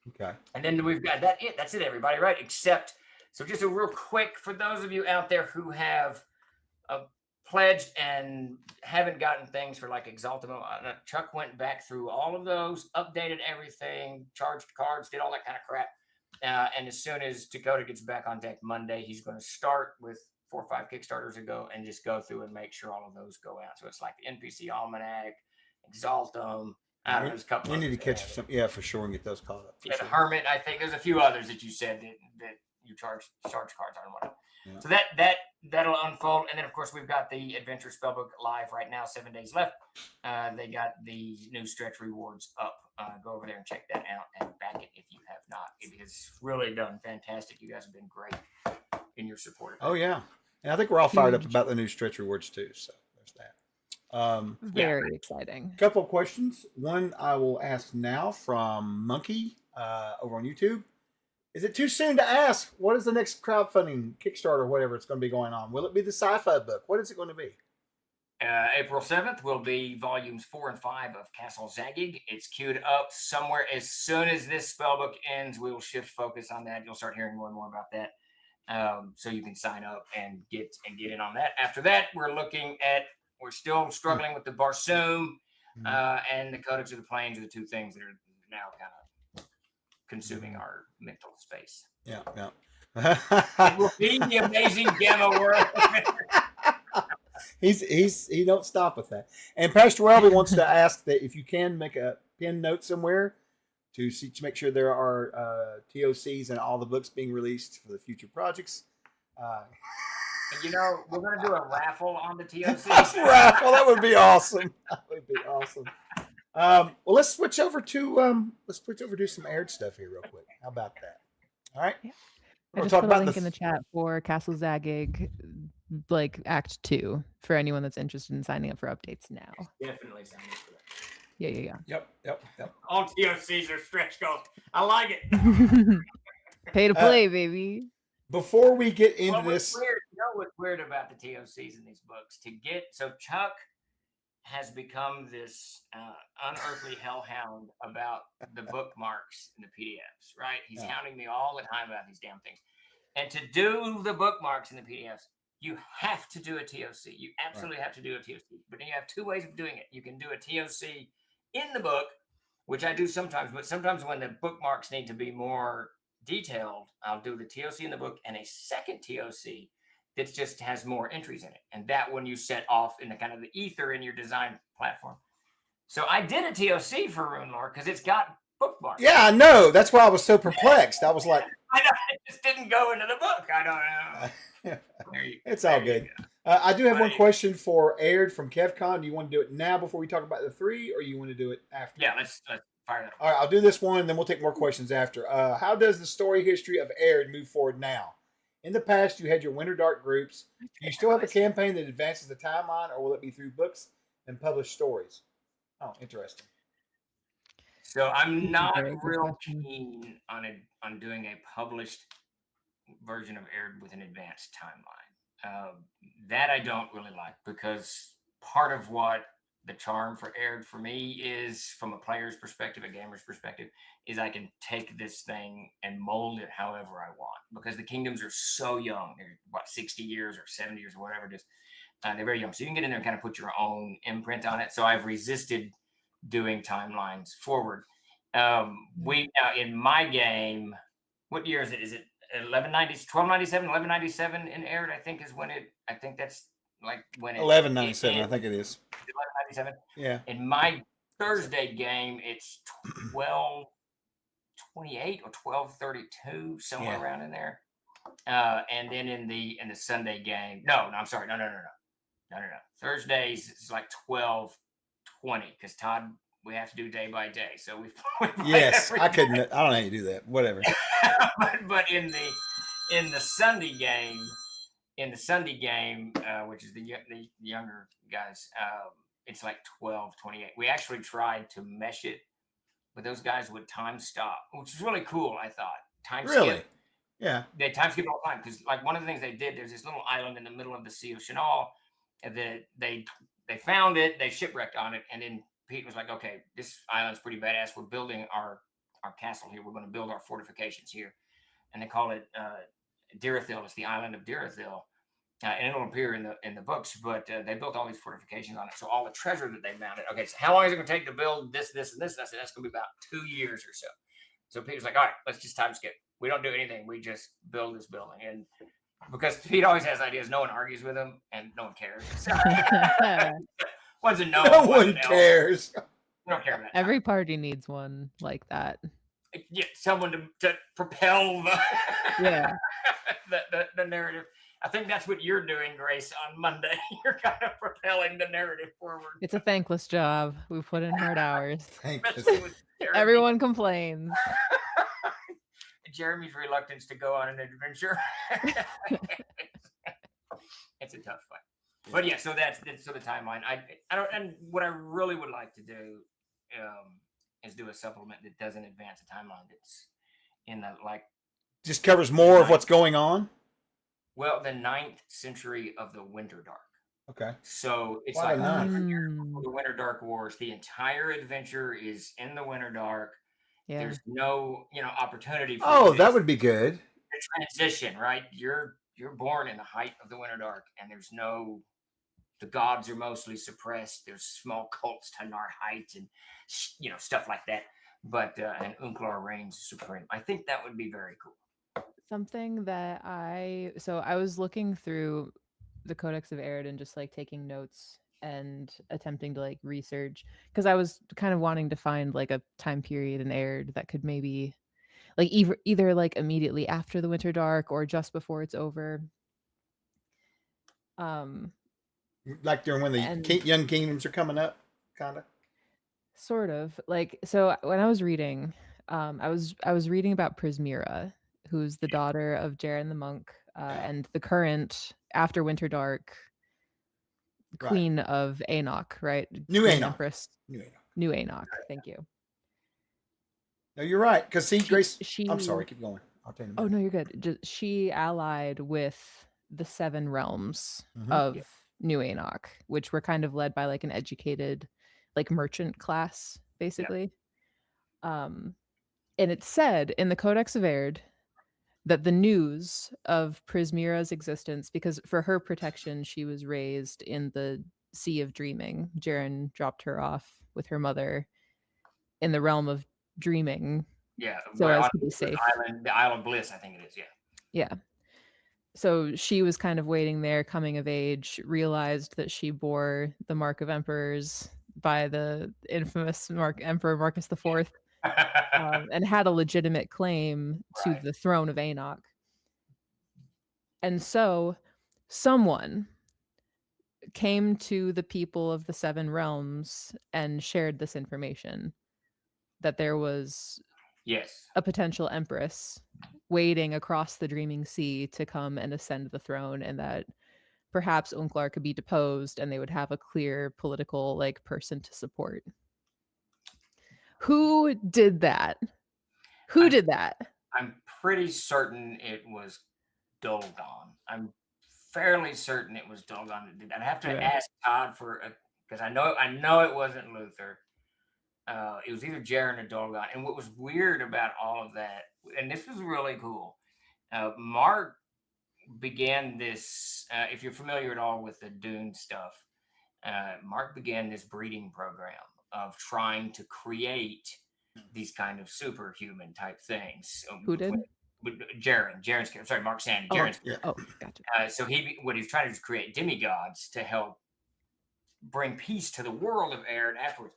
[SPEAKER 3] Okay.
[SPEAKER 4] And then we've got that. That's it, everybody, right? Except, so just a real quick for those of you out there who have pledged and haven't gotten things for like Exaltimo, Chuck went back through all of those, updated everything, charged cards, did all that kind of crap. And as soon as Dakota gets back on deck Monday, he's going to start with 4 or 5 Kickstarters ago and just go through and make sure all of those go out. So it's like the NPC Almanac, Exaltum. I don't know, there's a couple.
[SPEAKER 3] We need to catch some, yeah, for sure, and get those caught up.
[SPEAKER 4] Yeah,
[SPEAKER 3] Sure.
[SPEAKER 4] the Hermit. I think there's a few others that you said that you charge cards on. Whatever.
[SPEAKER 3] Yeah.
[SPEAKER 4] So that'll unfold, and then of course we've got the Adventure Spellbook live right now. 7 days left. They got the new stretch rewards up. Go over there and check that out and back it if you have not. It has really done fantastic. You guys have been great in your support.
[SPEAKER 3] Oh yeah, and I think we're all fired up about the new stretch rewards too. So there's that.
[SPEAKER 5] Very exciting.
[SPEAKER 3] Couple of questions. One I will ask now from Monkey over on YouTube. Is it too soon to ask what is the next crowdfunding Kickstarter, whatever it's going to be going on? Will it be the sci-fi book? What is it going to be?
[SPEAKER 4] April 7th will be volumes 4 and 5 of Castle Zagig. It's queued up somewhere. As soon as this spellbook ends, we will shift focus on that. You'll start hearing more and more about that. So you can sign up and get in on that. After that, we're still struggling with the Barsoom and the Codex of the Plains are the two things that are now kind of consuming our mental space.
[SPEAKER 3] Yeah.
[SPEAKER 4] It will be the amazing Gamma world.
[SPEAKER 3] He don't stop with that. And Pastor Welby wants to ask that if you can make a pin note somewhere to make sure there are TOCs and all the books being released for the future projects.
[SPEAKER 4] We're going to do a raffle on the TOCs.
[SPEAKER 3] Raffle, that would be awesome. That would be awesome. Well, let's switch over to some Aihrde stuff here real quick. How about that? All right.
[SPEAKER 5] Yeah.
[SPEAKER 3] We'll
[SPEAKER 5] I just
[SPEAKER 3] talk
[SPEAKER 5] put a
[SPEAKER 3] about
[SPEAKER 5] link in the chat for Castle Zagig, like Act 2, for anyone that's interested in signing up for updates now.
[SPEAKER 4] Definitely sign up for that.
[SPEAKER 5] Yeah.
[SPEAKER 3] Yep.
[SPEAKER 4] All TOCs are stretch goals. I like it.
[SPEAKER 5] Pay to play, baby.
[SPEAKER 3] Before we get into this,
[SPEAKER 4] What's weird about the TOCs in these books? Chuck has become this unearthly hellhound about the bookmarks and the PDFs, right? He's hounding me all the time about these damn things. And to do the bookmarks in the PDFs, you have to do a TOC. You absolutely have to do a TOC. But then you have two ways of doing it. You can do a TOC in the book, which I do sometimes, but sometimes when the bookmarks need to be more detailed, I'll do the TOC in the book and a second TOC that just has more entries in it. And that one you set off in the kind of the ether in your design platform. So I did a TOC for Runelore because it's got bookmarks.
[SPEAKER 3] Yeah, I know. That's why I was so perplexed. I was like,
[SPEAKER 4] I know, it just didn't go into the book. I don't know.
[SPEAKER 3] It's all good. I do have one question for Aihrde from KevCon. Do you want to do it now before we talk about the 3, or you want to do it after?
[SPEAKER 4] Yeah, let's fire that up.
[SPEAKER 3] All right, I'll do this one, and then we'll take more questions after. How does the story history of Aihrde move forward now? In the past, you had your Winter Dark groups. Do you still have a campaign that advances the timeline, or will it be through books and published stories? Oh, interesting.
[SPEAKER 4] So I'm not real keen on doing a published version of Aihrde with an advanced timeline. That I don't really like, because part of what the charm for Aihrde for me is, from a player's perspective, a gamer's perspective, is I can take this thing and mold it however I want, because the kingdoms are so young. They're 60 years or 70 years or whatever it is. They're very young. So you can get in there and kind of put your own imprint on it. So I've resisted doing timelines forward. In my game, what year is it? Is it 1297, 1197 in Aihrde? I think is when I think that's like when
[SPEAKER 3] 1197, I think it is.
[SPEAKER 4] 1197.
[SPEAKER 3] Yeah.
[SPEAKER 4] In my Thursday game, it's 1228 or 1232, somewhere around in there. And then in the Sunday game, no, I'm sorry, no. Thursdays is like 1220, because Todd, we have to do day by day. So we
[SPEAKER 3] yes, I couldn't. I don't know how you do that. Whatever.
[SPEAKER 4] but in the Sunday game, which is the younger guys, it's like 1228. We actually tried to mesh it, but those guys would time stop, which is really cool. I thought
[SPEAKER 3] Really? Yeah.
[SPEAKER 4] They time skip all the time, because like one of the things they did, there's this little island in the middle of the Sea of Chenault that they found it, they shipwrecked on it, and then Pete was like, okay, this island's pretty badass. We're building our our castle here. We're going to build our fortifications here. And they call it Dirathil. It's the island of Dirathil. And it'll appear in the books, but they built all these fortifications on it. So all the treasure that they mounted. Okay, so how long is it going to take to build this, this, and this? And I said, that's going to be about 2 years or so. So Peter's like, all right, let's just time skip. We don't do anything. We just build this building. And because Pete always has ideas, no one argues with him, and no one cares. One's a no.
[SPEAKER 3] No one cares.
[SPEAKER 4] We don't care about that.
[SPEAKER 5] Every party needs one like that.
[SPEAKER 4] Yeah, someone to propel
[SPEAKER 5] Yeah.
[SPEAKER 4] the narrative. I think that's what you're doing, Grace, on Monday. You're kind of propelling the narrative forward.
[SPEAKER 5] It's a thankless job. We put in hard hours.
[SPEAKER 4] Especially with Jeremy.
[SPEAKER 5] Everyone complains.
[SPEAKER 4] Jeremy's reluctance to go on an adventure. It's a tough fight. But yeah, so that's so the timeline. I don't, and what I really would like to do is do a supplement that doesn't advance a timeline. That's in the
[SPEAKER 3] just covers more of what's going on.
[SPEAKER 4] Well, the 9th century of the Winter Dark.
[SPEAKER 3] Okay.
[SPEAKER 4] So it's
[SPEAKER 3] Why
[SPEAKER 4] like
[SPEAKER 3] not?
[SPEAKER 4] 100 years before the Winter Dark Wars. The entire adventure is in the Winter Dark.
[SPEAKER 5] Yeah.
[SPEAKER 4] There's no, opportunity for
[SPEAKER 3] Oh,
[SPEAKER 4] this.
[SPEAKER 3] that would be good.
[SPEAKER 4] The transition, right? You're born in the height of the Winter Dark, and there's no. The gods are mostly suppressed. There's small cults to Narhite and stuff like that. But and Unklar reigns supreme. I think that would be very cool.
[SPEAKER 5] Something that I was looking through the Codex of Aihrde and just like taking notes and attempting to like research, because I was kind of wanting to find like a time period in Aihrde that could maybe like either like immediately after the Winter Dark or just before it's over.
[SPEAKER 3] Like during when the young kingdoms are coming up, kind of.
[SPEAKER 5] Sort of. Like, so when I was reading, I was reading about Prismira, who's the daughter of Jaren the monk, and the current, after Winter Dark, queen of Enoch, right?
[SPEAKER 3] New
[SPEAKER 5] Queen
[SPEAKER 3] Enoch.
[SPEAKER 5] Empress. New Enoch. Thank you.
[SPEAKER 3] No, you're right. Because see, Grace,
[SPEAKER 5] she
[SPEAKER 3] I'm sorry, keep going. I'll tell you.
[SPEAKER 5] Oh no, you're good. She allied with the 7 realms of New Enoch, which were kind of led by like an educated, like merchant class, basically. And it said in the Codex of Aihrde that the news of Prismira's existence, because for her protection, she was raised in the Sea of Dreaming. Jaren dropped her off with her mother in the realm of dreaming.
[SPEAKER 4] Yeah,
[SPEAKER 5] so as to be safe.
[SPEAKER 4] The Isle of Bliss, I think it is.
[SPEAKER 5] Yeah. So she was kind of waiting there, coming of age, realized that she bore the mark of emperors by the infamous Emperor Marcus IV, and had a legitimate claim to the throne of Enoch. And so someone came to the people of the 7 realms and shared this information, that there was a potential empress waiting across the dreaming sea to come and ascend the throne, and that perhaps Unklar could be deposed and they would have a clear political like person to support. Who did that? Who did that?
[SPEAKER 4] I'm pretty certain it was Dolgon. I'm fairly certain it was Dolgon that did that. I'd have to ask Todd because I know it wasn't Luther. It was either Jaren or Dolgon. And what was weird about all of that, and this was really cool, Mark began this, if you're familiar at all with the Dune stuff, Mark began this breeding program of trying to create these kind of superhuman type things.
[SPEAKER 5] Who did?
[SPEAKER 4] Jaren's, sorry, Mark Sandy. Jaren's.
[SPEAKER 5] Oh, gotcha.
[SPEAKER 4] So what he's trying to do is create demigods to help bring peace to the world of Aihrde afterwards.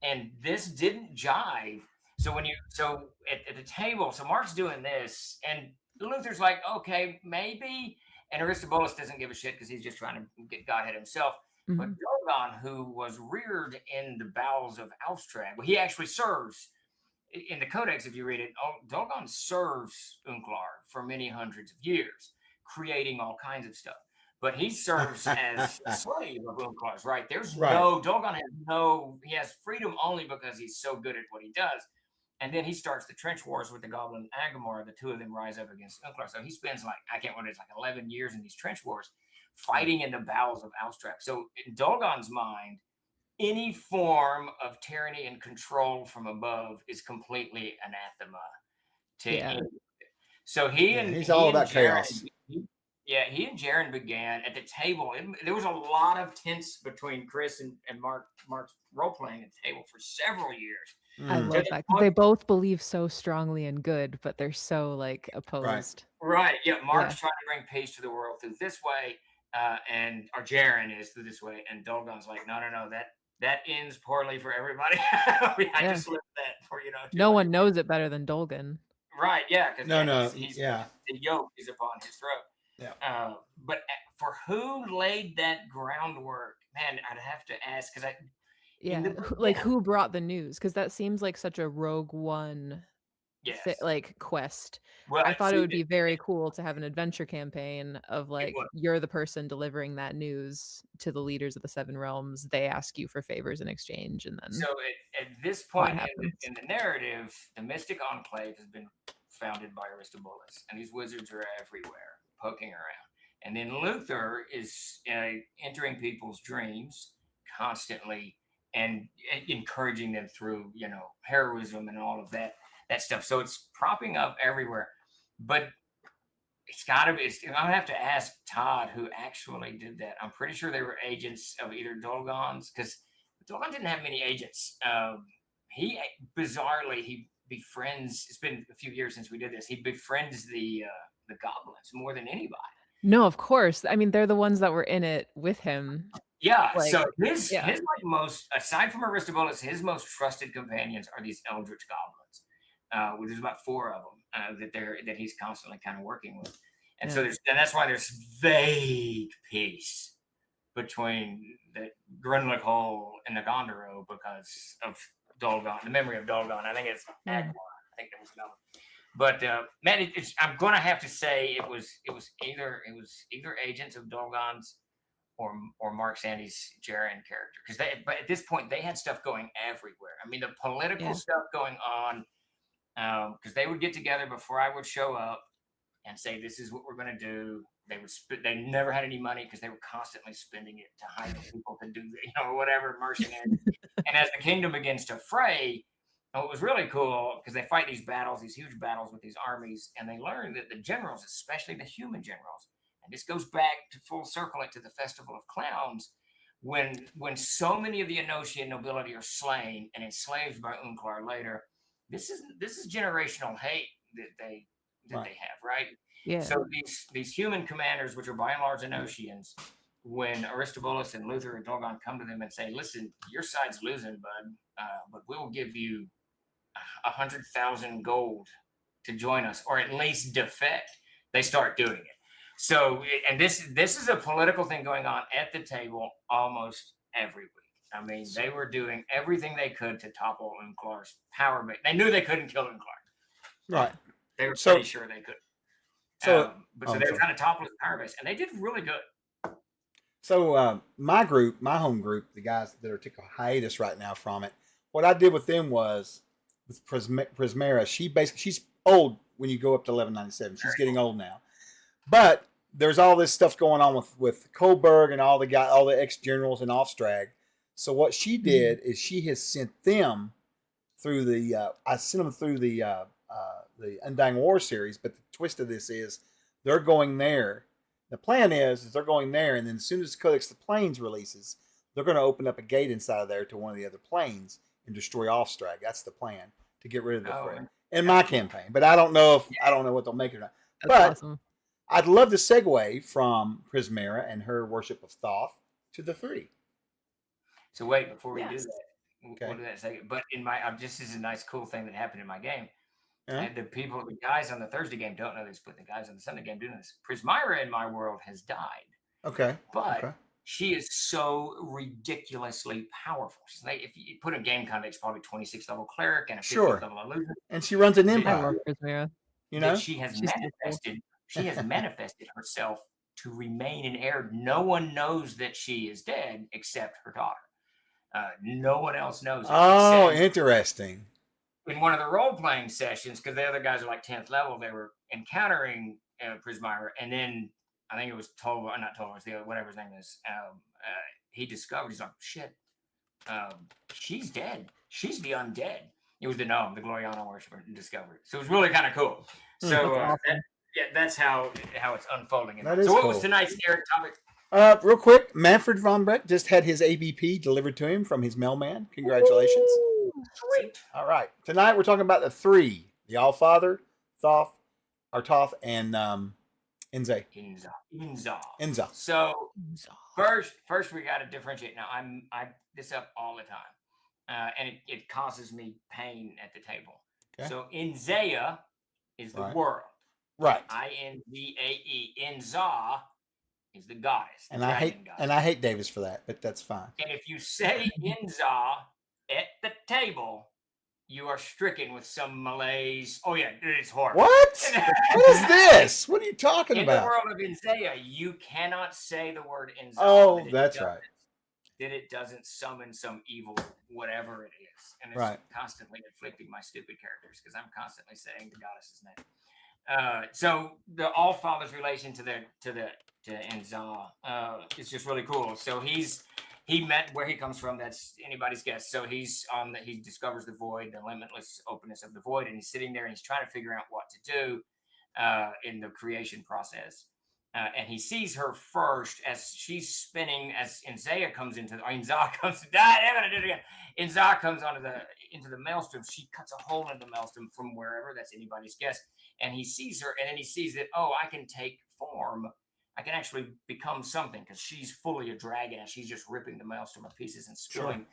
[SPEAKER 4] And this didn't jive. So at the table, so Mark's doing this, and Luther's like, okay, maybe. And Aristobulus doesn't give a shit because he's just trying to get Godhead himself. Mm-hmm. But Dolgon, who was reared in the bowels of Alstrad, well, he actually serves in the Codex. If you read it, Dolgon serves Unklar for many hundreds of years, creating all kinds of stuff. But he serves as a slave of Unklar's, right? Dolgon he has freedom only because he's so good at what he does. And then he starts the trench wars with the Goblin Agamor. The two of them rise up against Unklar. So he spends like 11 years in these trench wars fighting in the bowels of Alstrad. So in Dolgon's mind, any form of tyranny and control from above is completely anathema to
[SPEAKER 5] Yeah.
[SPEAKER 4] So he
[SPEAKER 3] Yeah,
[SPEAKER 4] and
[SPEAKER 3] he's
[SPEAKER 4] he
[SPEAKER 3] all
[SPEAKER 4] and
[SPEAKER 3] about
[SPEAKER 4] Jaren,
[SPEAKER 3] chaos.
[SPEAKER 4] he and Jaren began at the table. There was a lot of tense between Chris and Mark's role playing at the table for several years.
[SPEAKER 5] I
[SPEAKER 3] Mm,
[SPEAKER 4] To
[SPEAKER 5] love
[SPEAKER 4] the
[SPEAKER 5] that because
[SPEAKER 4] point,
[SPEAKER 5] they both believe so strongly in good, but they're so like
[SPEAKER 3] right.
[SPEAKER 5] opposed.
[SPEAKER 4] right? Yeah,
[SPEAKER 5] Yeah.
[SPEAKER 4] Mark's trying to bring peace to the world through this way, and or Jaren is through this way, and Dolgon's like, no, no, no, that ends poorly for everybody. I
[SPEAKER 5] Yeah.
[SPEAKER 4] just lived that for
[SPEAKER 5] No
[SPEAKER 4] 200.
[SPEAKER 5] one knows it better than Dolgan.
[SPEAKER 4] Right? Yeah, because
[SPEAKER 3] No, no,
[SPEAKER 4] he's
[SPEAKER 3] yeah,
[SPEAKER 4] the yoke is upon his throat.
[SPEAKER 3] yeah.
[SPEAKER 4] But for who laid that groundwork, man, I'd have to ask because I in the
[SPEAKER 5] Yeah. Like
[SPEAKER 4] beginning,
[SPEAKER 5] who brought the news? Because that seems like such a Rogue One
[SPEAKER 4] yes.
[SPEAKER 5] like quest.
[SPEAKER 4] Well,
[SPEAKER 5] I thought it
[SPEAKER 4] see,
[SPEAKER 5] would be very cool to have an adventure campaign of
[SPEAKER 4] it
[SPEAKER 5] like
[SPEAKER 4] was.
[SPEAKER 5] you're the person delivering that news to the leaders of the Seven Realms. They ask you for favors in exchange, and
[SPEAKER 4] So
[SPEAKER 5] then
[SPEAKER 4] at this
[SPEAKER 5] plot
[SPEAKER 4] point
[SPEAKER 5] happens.
[SPEAKER 4] in the narrative, the Mystic Enclave has been founded by Aristobulus, and these wizards are everywhere, poking around. And then Luther is entering people's dreams constantly and encouraging them through, heroism and all of that stuff. So it's propping up everywhere. But it's got to be. I'm gonna have to ask Todd who actually did that. I'm pretty sure they were agents of either Dolgon's because Dolgon didn't have many agents. He bizarrely he befriends. It's been a few years since we did this. He befriends the goblins more than anybody.
[SPEAKER 5] No, of course. I mean, they're the ones that were in it with him.
[SPEAKER 4] Yeah.
[SPEAKER 5] Like,
[SPEAKER 4] So his
[SPEAKER 5] yeah,
[SPEAKER 4] like most aside from Aristobulus, his most trusted companions are these Eldritch goblins. There's about four of them that he's constantly kind of working with. And so
[SPEAKER 5] yeah,
[SPEAKER 4] that's why there's vague peace between the Grinlick Hole and the Gondoro because of Dolgon, the memory of Dolgon. I think it's
[SPEAKER 5] yeah.
[SPEAKER 4] Agmar. I think that was another. But man, I'm gonna have to say it was either agents of Dolgon's or Mark Sandy's Jaren character because but at this point they had stuff going everywhere. I mean the political
[SPEAKER 5] Yeah.
[SPEAKER 4] stuff going on because they would get together before I would show up and say, "This is what we're going to do." They would they never had any money because they were constantly spending it to hire people to do, whatever mercenaries. And as the kingdom begins to fray, and what was really cool because they fight these battles, these huge battles with these armies, and they learn that the generals, especially the human generals, and this goes back to full circle it to the Festival of Clowns, when so many of the Enochian nobility are slain and enslaved by Unklar later, this is generational hate that
[SPEAKER 3] Right.
[SPEAKER 4] they have, right?
[SPEAKER 5] Yeah.
[SPEAKER 4] So these human commanders, which are by and large Enochians, when Aristobulus and Luther and Dolgon come to them and say, "Listen, your side's losing, bud, but we'll give you 100,000 gold to join us, or at least defect," they start doing it. So, and this is a political thing going on at the table almost every week. I mean, they were doing everything they could to topple Unklar's power base. They knew they couldn't kill Unklar.
[SPEAKER 3] Right.
[SPEAKER 4] They were
[SPEAKER 3] So,
[SPEAKER 4] pretty sure they could.
[SPEAKER 3] so,
[SPEAKER 4] But
[SPEAKER 3] oh,
[SPEAKER 4] so
[SPEAKER 3] I'm
[SPEAKER 4] they were
[SPEAKER 3] sorry.
[SPEAKER 4] trying to topple his power base, and they did really good.
[SPEAKER 3] So my group, my home group, the guys that are taking a hiatus right now from it, what I did with them was with Prismera. She's old when you go up to 1197. She's getting old now, but there's all this stuff going on with Kohlberg and all the ex generals and Offstrag. So what she did is she has sent them through I sent them through the Undying War series. But the twist of this is they're going there. The plan is they're going there, and then as soon as Codex of the Plains releases, they're going to open up a gate inside of there to one of the other planes and destroy Offstrag. That's the plan to get rid of the threat in my campaign. But I don't know what they'll make it or not.
[SPEAKER 5] That's
[SPEAKER 3] But
[SPEAKER 5] awesome.
[SPEAKER 3] I'd love to segue from Prismera and her worship of Thoth to the three.
[SPEAKER 4] So wait, before we do
[SPEAKER 5] Yes.
[SPEAKER 4] that,
[SPEAKER 3] Okay.
[SPEAKER 4] we'll do that in a second. But this is a nice, cool thing that happened in my game.
[SPEAKER 3] Yeah.
[SPEAKER 4] And the guys on the Thursday game don't know this, but the guys on the Sunday game do know this. Prismira in my world has died,
[SPEAKER 3] Okay.
[SPEAKER 4] but
[SPEAKER 3] Okay.
[SPEAKER 4] she is so ridiculously powerful. She's like, if you put in game context, probably 26th level cleric and a 50th level illusion.
[SPEAKER 3] And she runs an
[SPEAKER 5] I
[SPEAKER 3] empire.
[SPEAKER 5] love Prismira.
[SPEAKER 3] You know.
[SPEAKER 4] That she has
[SPEAKER 5] She's so cool.
[SPEAKER 4] manifested. She has manifested herself to remain in Aihrde. No one knows that she is dead except her daughter. No one else knows.
[SPEAKER 3] Oh, interesting.
[SPEAKER 4] In one of the role playing sessions, because the other guys are like 10th level, they were encountering Prismira, and then I think it was Tolva, not Tolva, it's the other, whatever his name is. He discovered, he's like, shit, she's dead. She's the undead. It was the gnome, the Gloriana worshiper, discovered. So it was really kind of cool. So that's how it's unfolding.
[SPEAKER 3] That is
[SPEAKER 4] so what
[SPEAKER 3] cool.
[SPEAKER 4] was tonight's Eric topic?
[SPEAKER 3] Real quick, Manfred von Breck just had his ABP delivered to him from his mailman. Congratulations.
[SPEAKER 4] Sweet.
[SPEAKER 3] All right. Tonight we're talking about the three. The Allfather, Thoth, and Inze.
[SPEAKER 4] Inza. So first we got to differentiate. Now I this up all the time, and it causes me pain at the table. Okay. So Inzea is the world.
[SPEAKER 3] Right.
[SPEAKER 4] Invae. Inza is the goddess.
[SPEAKER 3] And I hate Davis for that, but that's fine.
[SPEAKER 4] And if you say Inza at the table, you are stricken with some malaise. Oh yeah, it's horrible.
[SPEAKER 3] What? What is this? What are you talking about?
[SPEAKER 4] In the world of Inzea, you cannot say the word Inza.
[SPEAKER 3] Oh, that's right.
[SPEAKER 4] That it doesn't summon some evil, whatever it is. And it's constantly inflicting my stupid characters because I'm constantly saying the goddess's name. So the Allfather's relation to Inza is just really cool. So he met where he comes from. That's anybody's guess. So he discovers the void, the limitless openness of the void, and he's sitting there and he's trying to figure out what to do in the creation process. And he sees her first as she's spinning. As Inza comes into Inza comes into the maelstrom. She cuts a hole in the maelstrom from wherever. That's anybody's guess. And he sees her, and then he sees that I can take form. I can actually become something because she's fully a dragon and she's just ripping the maelstrom to pieces and spilling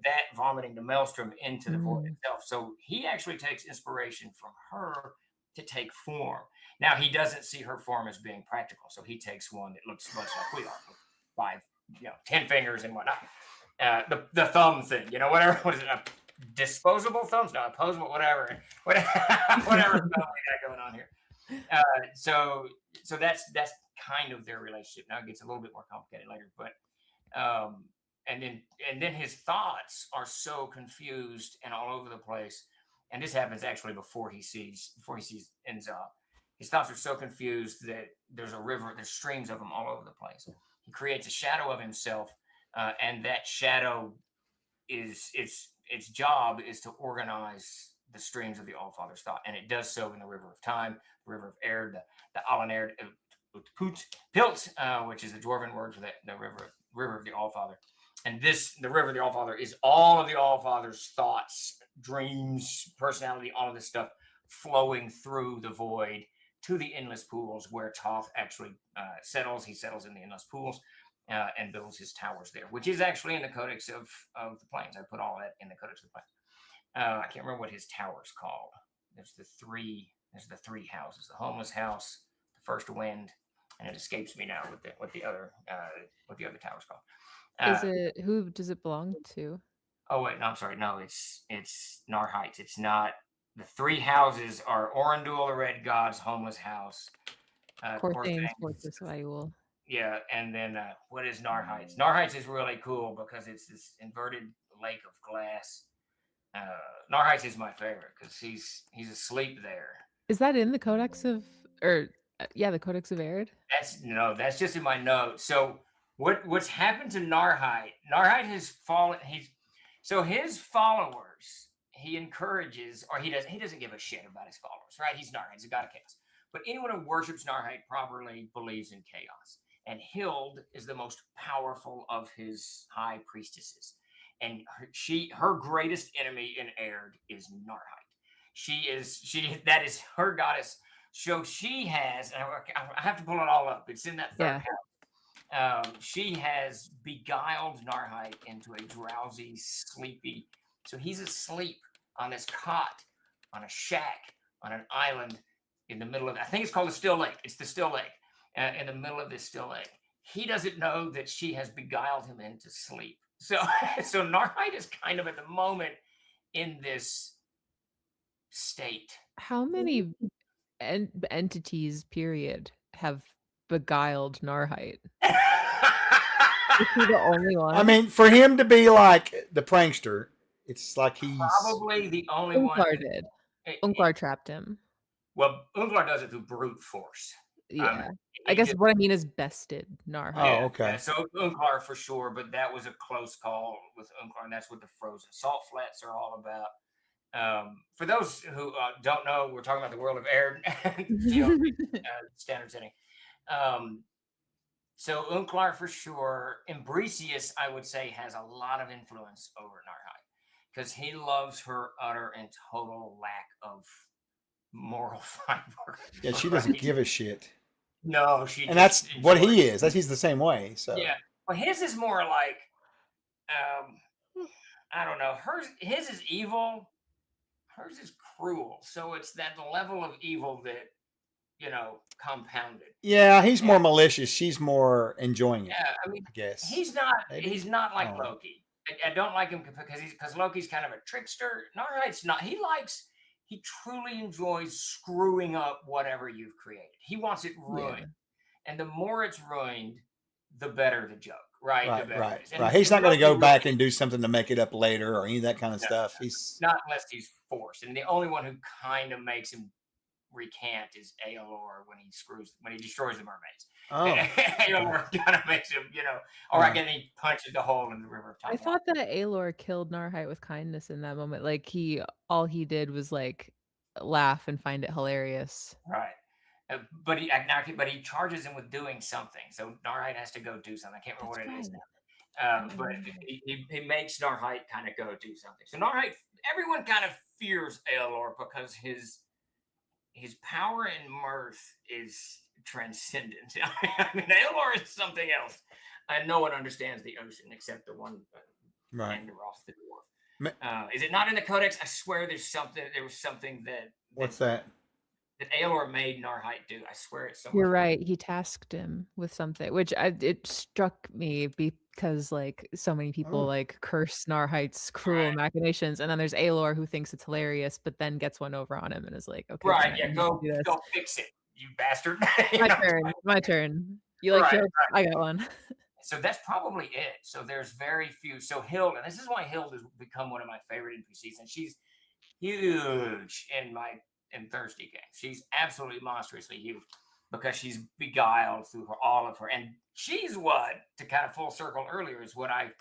[SPEAKER 4] that, vomiting the maelstrom into the void itself. So he actually takes inspiration from her to take form. Now, he doesn't see her form as being practical. So he takes one that looks much like we are, with 10 fingers and whatnot. The thumb thing, whatever. What is it? Disposable thumbs? No, opposable, whatever thumb we got going on here. So that's kind of their relationship. Now it gets a little bit more complicated later, but and then his thoughts are so confused and all over the place. And this happens actually before he sees Inza. His thoughts are so confused that there's streams of them all over the place. He creates a shadow of himself, and that shadow its job is to organize the streams of the Allfather's thought, and it does so in the River of Time, the River of Aihrde, the Aihrde Pilt, which is the dwarven word for the river of the Allfather. And the River of the Allfather is all of the Allfather's thoughts, dreams, personality, all of this stuff flowing through the void to the endless pools where Thoth actually settles. He settles in the endless pools and builds his towers there, which is actually in the Codex of the Plains. I put all that in the Codex of the Plains. I can't remember what his tower's called. There's the three houses: the homeless house, the first wind, and it escapes me now what the other tower's called.
[SPEAKER 5] Who does it belong to?
[SPEAKER 4] Oh wait, no, I'm sorry. No, it's Narhite. It's not. The three houses are Orandul, the Red God's homeless house.
[SPEAKER 5] Corthane's Fortress Vaul.
[SPEAKER 4] Yeah, and then what is Narhites? Narhites is really cool because it's this inverted lake of glass. Narhites is my favorite because he's asleep there.
[SPEAKER 5] Is that in the Codex of the Codex of Aihrde?
[SPEAKER 4] That's just in my notes. So what's happened to Narhite? Narhite has fallen. His followers, he encourages, or he doesn't give a shit about his followers, right? He's Narhite, he's a god of chaos. But anyone who worships Narhite properly believes in chaos. And Hild is the most powerful of his high priestesses. And her greatest enemy in Aihrde is Narhite. That is her goddess. So she has, and I have to pull it all up. It's in that third house. She has beguiled Narhite into a drowsy, sleepy. So he's asleep on this cot, on a shack, on an island in the middle of, I think it's called the Still Lake. It's the Still Lake, in the middle of this Still Lake. He doesn't know that she has beguiled him into sleep. So Narhite is kind of at the moment in this state.
[SPEAKER 5] How many entities, period, have beguiled Narhite? Is he the only one?
[SPEAKER 3] I mean, for him to be like the prankster, it's like he's
[SPEAKER 4] probably the only one.
[SPEAKER 5] Ungvar did. Ungvar trapped him.
[SPEAKER 4] Well, Ungvar does it through brute force.
[SPEAKER 5] Yeah. I
[SPEAKER 4] he
[SPEAKER 5] guess
[SPEAKER 4] just
[SPEAKER 5] what I mean is bested Narhide.
[SPEAKER 3] Oh, okay.
[SPEAKER 4] So Unklar for sure, but that was a close call with Unklar, and that's what the frozen salt flats are all about. For those who don't know, we're talking about the world of air, standard setting. So Unklar for sure. Imbricius, I would say, has a lot of influence over Narhide because he loves her utter and total lack of moral fiber.
[SPEAKER 3] Yeah, she doesn't give a shit.
[SPEAKER 4] No, she.
[SPEAKER 3] And that's
[SPEAKER 4] just
[SPEAKER 3] what
[SPEAKER 4] enjoys
[SPEAKER 3] he
[SPEAKER 4] it.
[SPEAKER 3] is. He's the same way. So
[SPEAKER 4] Yeah. Well, his is more like, I don't know. His is evil. Hers is cruel. So it's that level of evil that, compounded.
[SPEAKER 3] yeah, he's more malicious. She's more enjoying it.
[SPEAKER 4] Yeah, I mean,
[SPEAKER 3] I guess
[SPEAKER 4] he's not.
[SPEAKER 3] Maybe?
[SPEAKER 4] He's not like
[SPEAKER 3] Oh.
[SPEAKER 4] Loki. I don't like him because Loki's kind of a trickster. Narhite's not. He truly enjoys screwing up whatever you've created. He wants it ruined, and the more it's ruined, the better the joke, right?
[SPEAKER 3] Right,
[SPEAKER 4] The better
[SPEAKER 3] right,
[SPEAKER 4] it is. And,
[SPEAKER 3] right. He's
[SPEAKER 4] and
[SPEAKER 3] not going to
[SPEAKER 4] Loki
[SPEAKER 3] go back
[SPEAKER 4] really-
[SPEAKER 3] and do something to make it up later or any of that kind of
[SPEAKER 4] No,
[SPEAKER 3] stuff. He's
[SPEAKER 4] not unless he's forced. And the only one who kind of makes him recant is Aelor when he destroys the mermaids. Aelor kind of makes him, or again he punches the hole in the river of time.
[SPEAKER 5] I thought that Aelor killed Narhite with kindness in that moment. Like all he did was like laugh and find it hilarious.
[SPEAKER 4] Right. But he charges him with doing something. So Narhite has to go do something. I can't remember what it is now. But he makes Narhite kind of go do something. So Narhite, everyone kind of fears Aelor because his power and mirth is transcendent. I mean, Aelor is something else. And no one understands the ocean except the one
[SPEAKER 3] right.
[SPEAKER 4] Androth the dwarf. Is it not in the Codex? I swear there was something that.
[SPEAKER 3] What's that?
[SPEAKER 4] That Aelor made Narhite do. I swear it's somewhere.
[SPEAKER 5] You're right. He tasked him with something, which it struck me because like so many people like curse Narhite's cruel machinations, and then there's Aelor who thinks it's hilarious, but then gets one over on him and is like, okay,
[SPEAKER 4] right,
[SPEAKER 5] fine,
[SPEAKER 4] yeah, go fix it, you bastard.
[SPEAKER 5] My turn. You like jokes? I got one.
[SPEAKER 4] So that's probably it. So there's very few. So Hilde, and this is why Hilde has become one of my favorite NPCs, and she's huge in Thirsty Game. She's absolutely monstrously huge because she's beguiled through all of her. And she's what, to kind of full circle earlier, is what I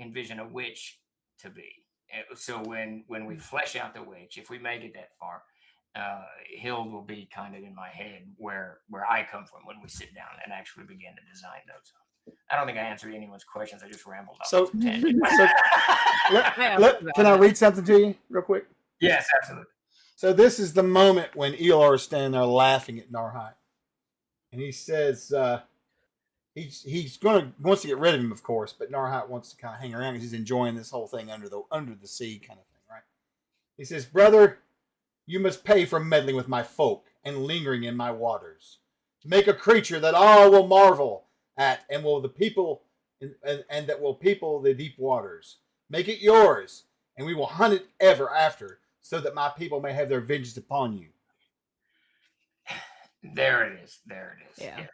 [SPEAKER 4] envision a witch to be. So when we flesh out the witch, if we make it that far, Hilde will be kind of in my head where I come from when we sit down and actually begin to design those. I don't think I answered anyone's questions. I just rambled off.
[SPEAKER 3] So can I read something to you real quick?
[SPEAKER 4] Yes, absolutely.
[SPEAKER 3] So this is the moment when Aelor is standing there laughing at Narhite, and he says he's wants to get rid of him, of course, but Narhite wants to kind of hang around because he's enjoying this whole thing under the sea kind of thing, right? He says, "Brother, you must pay for meddling with my folk and lingering in my waters. Make a creature that all will marvel at, and will the people and that will people the deep waters. Make it yours, and we will hunt it ever after." So that my people may have their vengeance upon you.
[SPEAKER 4] There it is.
[SPEAKER 5] Yeah.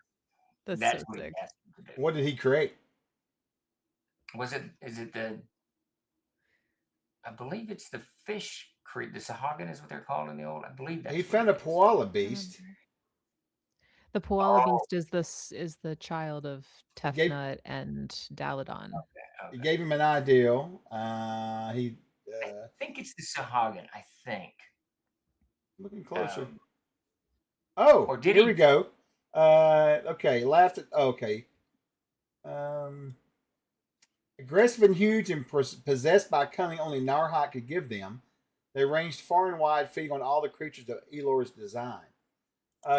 [SPEAKER 4] That's
[SPEAKER 5] so
[SPEAKER 4] what
[SPEAKER 5] sick.
[SPEAKER 3] What did he create?
[SPEAKER 4] Is it I believe it's the fish creature. The Sahagin is what they're called in the old. I believe that
[SPEAKER 3] He found a Poala beast.
[SPEAKER 5] The Poala beast is the child of Tefnut and Daladon.
[SPEAKER 4] Okay.
[SPEAKER 3] He gave him an ideal.
[SPEAKER 4] I think it's the Sahagin. I think.
[SPEAKER 3] Looking closer. Here we go. Okay, laughed at. Okay. Aggressive and huge and possessed by cunning only Narhite could give them, they ranged far and wide, feeding on all the creatures of Aelor's design.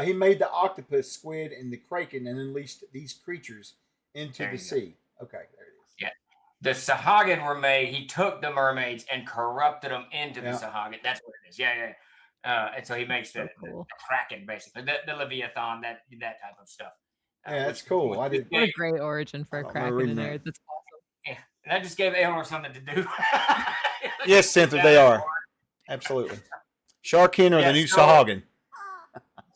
[SPEAKER 3] He made the octopus, squid, and the kraken and unleashed these creatures into the sea. Okay, there it is.
[SPEAKER 4] Yeah. The Sahagin were made. He took the mermaids and corrupted them into the Sahagin. That's what it is. Yeah. And so he makes the kraken, basically, the Leviathan, that type of stuff.
[SPEAKER 3] Yeah, that's cool.
[SPEAKER 5] What a great origin for a kraken in there. That's awesome.
[SPEAKER 4] Yeah, and that just gave Aelor something to do.
[SPEAKER 3] Yes, Cynthia, they are. Absolutely. Sharkin or the new Sahagin.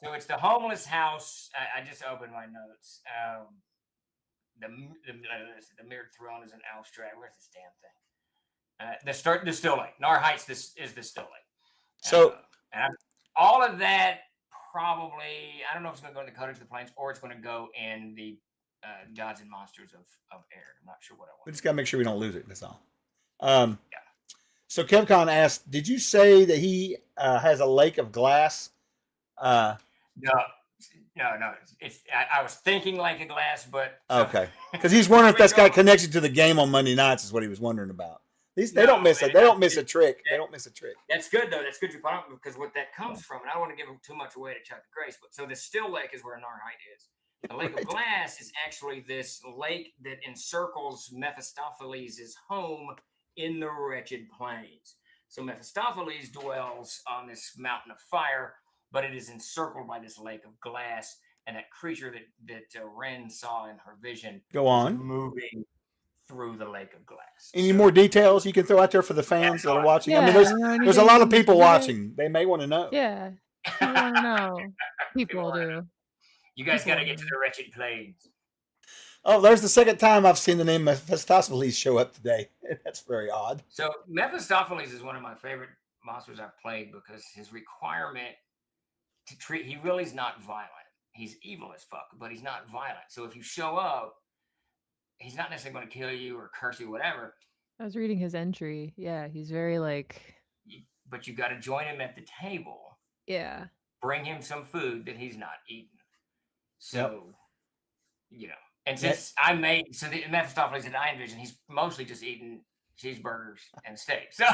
[SPEAKER 4] So it's the homeless house. I just opened my notes. The mirrored throne is an abstract. Where's this damn thing? The still lake. Narhite's is the still lake.
[SPEAKER 3] So
[SPEAKER 4] and all of that probably, I don't know if it's going to go in the Codex of the Plains or it's going to go in the Gods and Monsters of Aihrde. I'm not sure what I
[SPEAKER 3] We
[SPEAKER 4] want.
[SPEAKER 3] just got to make sure we don't lose it. That's all.
[SPEAKER 4] Yeah.
[SPEAKER 3] So KevCon asked, did you say that he has a lake of glass?
[SPEAKER 4] No. It's I was thinking like a glass, but
[SPEAKER 3] Okay, because he's wondering if that's got connection to the game on Monday nights. Is what he was wondering about. They don't miss it. They don't miss a trick. They don't miss a trick.
[SPEAKER 4] That's good though. That's good you brought up because what that comes from, and I don't want to give too much away to Chuck the Grace, but so the still lake is where Narhite is. The Lake of Glass is actually this lake that encircles Mephistopheles' home in the Wretched Plains. So Mephistopheles dwells on this mountain of fire, but it is encircled by this lake of glass, and that creature that Ren saw in her vision
[SPEAKER 3] Go on.
[SPEAKER 4] is moving through the lake of glass.
[SPEAKER 3] Any more details you can throw out there for the fans that are watching?
[SPEAKER 5] Yeah,
[SPEAKER 3] I mean, there's a lot of people watching. They may want to know.
[SPEAKER 5] Yeah, you want to know. People do.
[SPEAKER 4] You guys got to get to the Wretched Plains.
[SPEAKER 3] Oh, there's the second time I've seen the name Mephistopheles show up today. That's very odd.
[SPEAKER 4] So Mephistopheles is one of my favorite monsters I've played because his requirement to treat, he really is not violent. He's evil as fuck, but he's not violent. So if you show up, he's not necessarily going to kill you or curse you, whatever.
[SPEAKER 5] I was reading his entry. Yeah, he's very like.
[SPEAKER 4] But you got to join him at the table.
[SPEAKER 5] Yeah.
[SPEAKER 4] Bring him some food that he's not eating. So, and since the Mephistopheles that I envision, he's mostly just eating cheeseburgers and steak. So,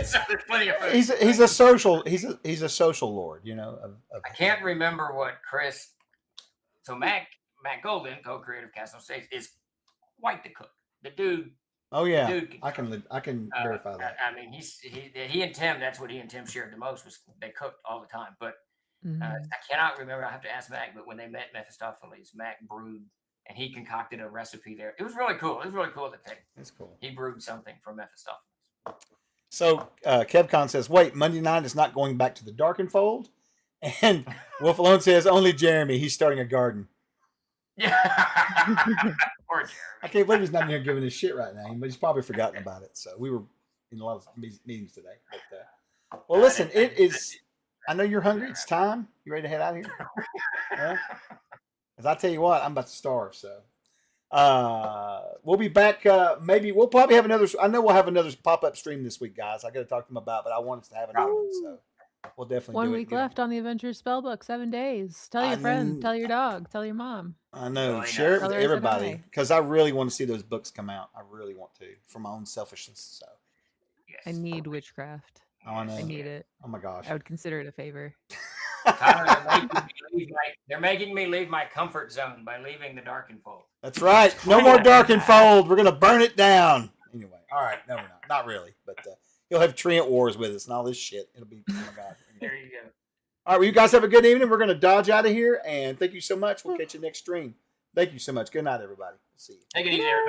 [SPEAKER 4] so there's plenty of food.
[SPEAKER 3] He's a social lord,
[SPEAKER 4] I can't remember what Chris. So Matt Golden, co-creator of Cast on Stage, is quite the cook. The dude.
[SPEAKER 3] Oh yeah,
[SPEAKER 4] dude
[SPEAKER 3] I can verify that.
[SPEAKER 4] I mean, he and Tim. That's what he and Tim shared the most was they cooked all the time. But I cannot remember. I have to ask Mac. But when they met Mephistopheles, Mac brewed and he concocted a recipe there. It was really cool. It was really cool that
[SPEAKER 3] That's cool.
[SPEAKER 4] He brewed something for Mephistopheles.
[SPEAKER 3] So KevCon says, "Wait, Monday night is not going back to the Darkenfold," and Wolf Alone says, "Only Jeremy. He's starting a garden."
[SPEAKER 4] Yeah. Poor Jeremy.
[SPEAKER 3] I can't believe he's not here giving his shit right now, but he's probably forgotten about it. So we were in a lot of meetings today. But, well, listen, it is. I know you're hungry. It's time. You ready to head out of here? Yeah. Because I tell you what, I'm about to starve. So we'll be back. Maybe we'll probably have another. I know we'll have another pop-up stream this week, guys. I got to talk to them about, but I want us to have another one. So we'll definitely.
[SPEAKER 5] 1 week left on the Avengers Spellbook. 7 days. Tell your friend. Tell your dog. Tell your mom.
[SPEAKER 3] I know. Share it with everybody because I really want to see those books come out. I really want to, for my own selfishness. So
[SPEAKER 4] yes.
[SPEAKER 5] I need witchcraft.
[SPEAKER 3] Oh, I know.
[SPEAKER 5] I need it.
[SPEAKER 3] Oh my gosh.
[SPEAKER 5] I would consider it a favor.
[SPEAKER 4] They're making me leave my comfort zone by leaving the Darkenfold.
[SPEAKER 3] That's right. No more Darkenfold. We're gonna burn it down. Anyway, all right. No, we're not. Not really. But you'll have Treant Wars with us and all this shit. It'll be. Oh my god.
[SPEAKER 4] There you go.
[SPEAKER 3] All right. Well, you guys have a good evening. We're gonna dodge out of here, and thank you so much. We'll catch you next stream. Thank you so much. Good night, everybody. See you.
[SPEAKER 4] Take it easy, everybody.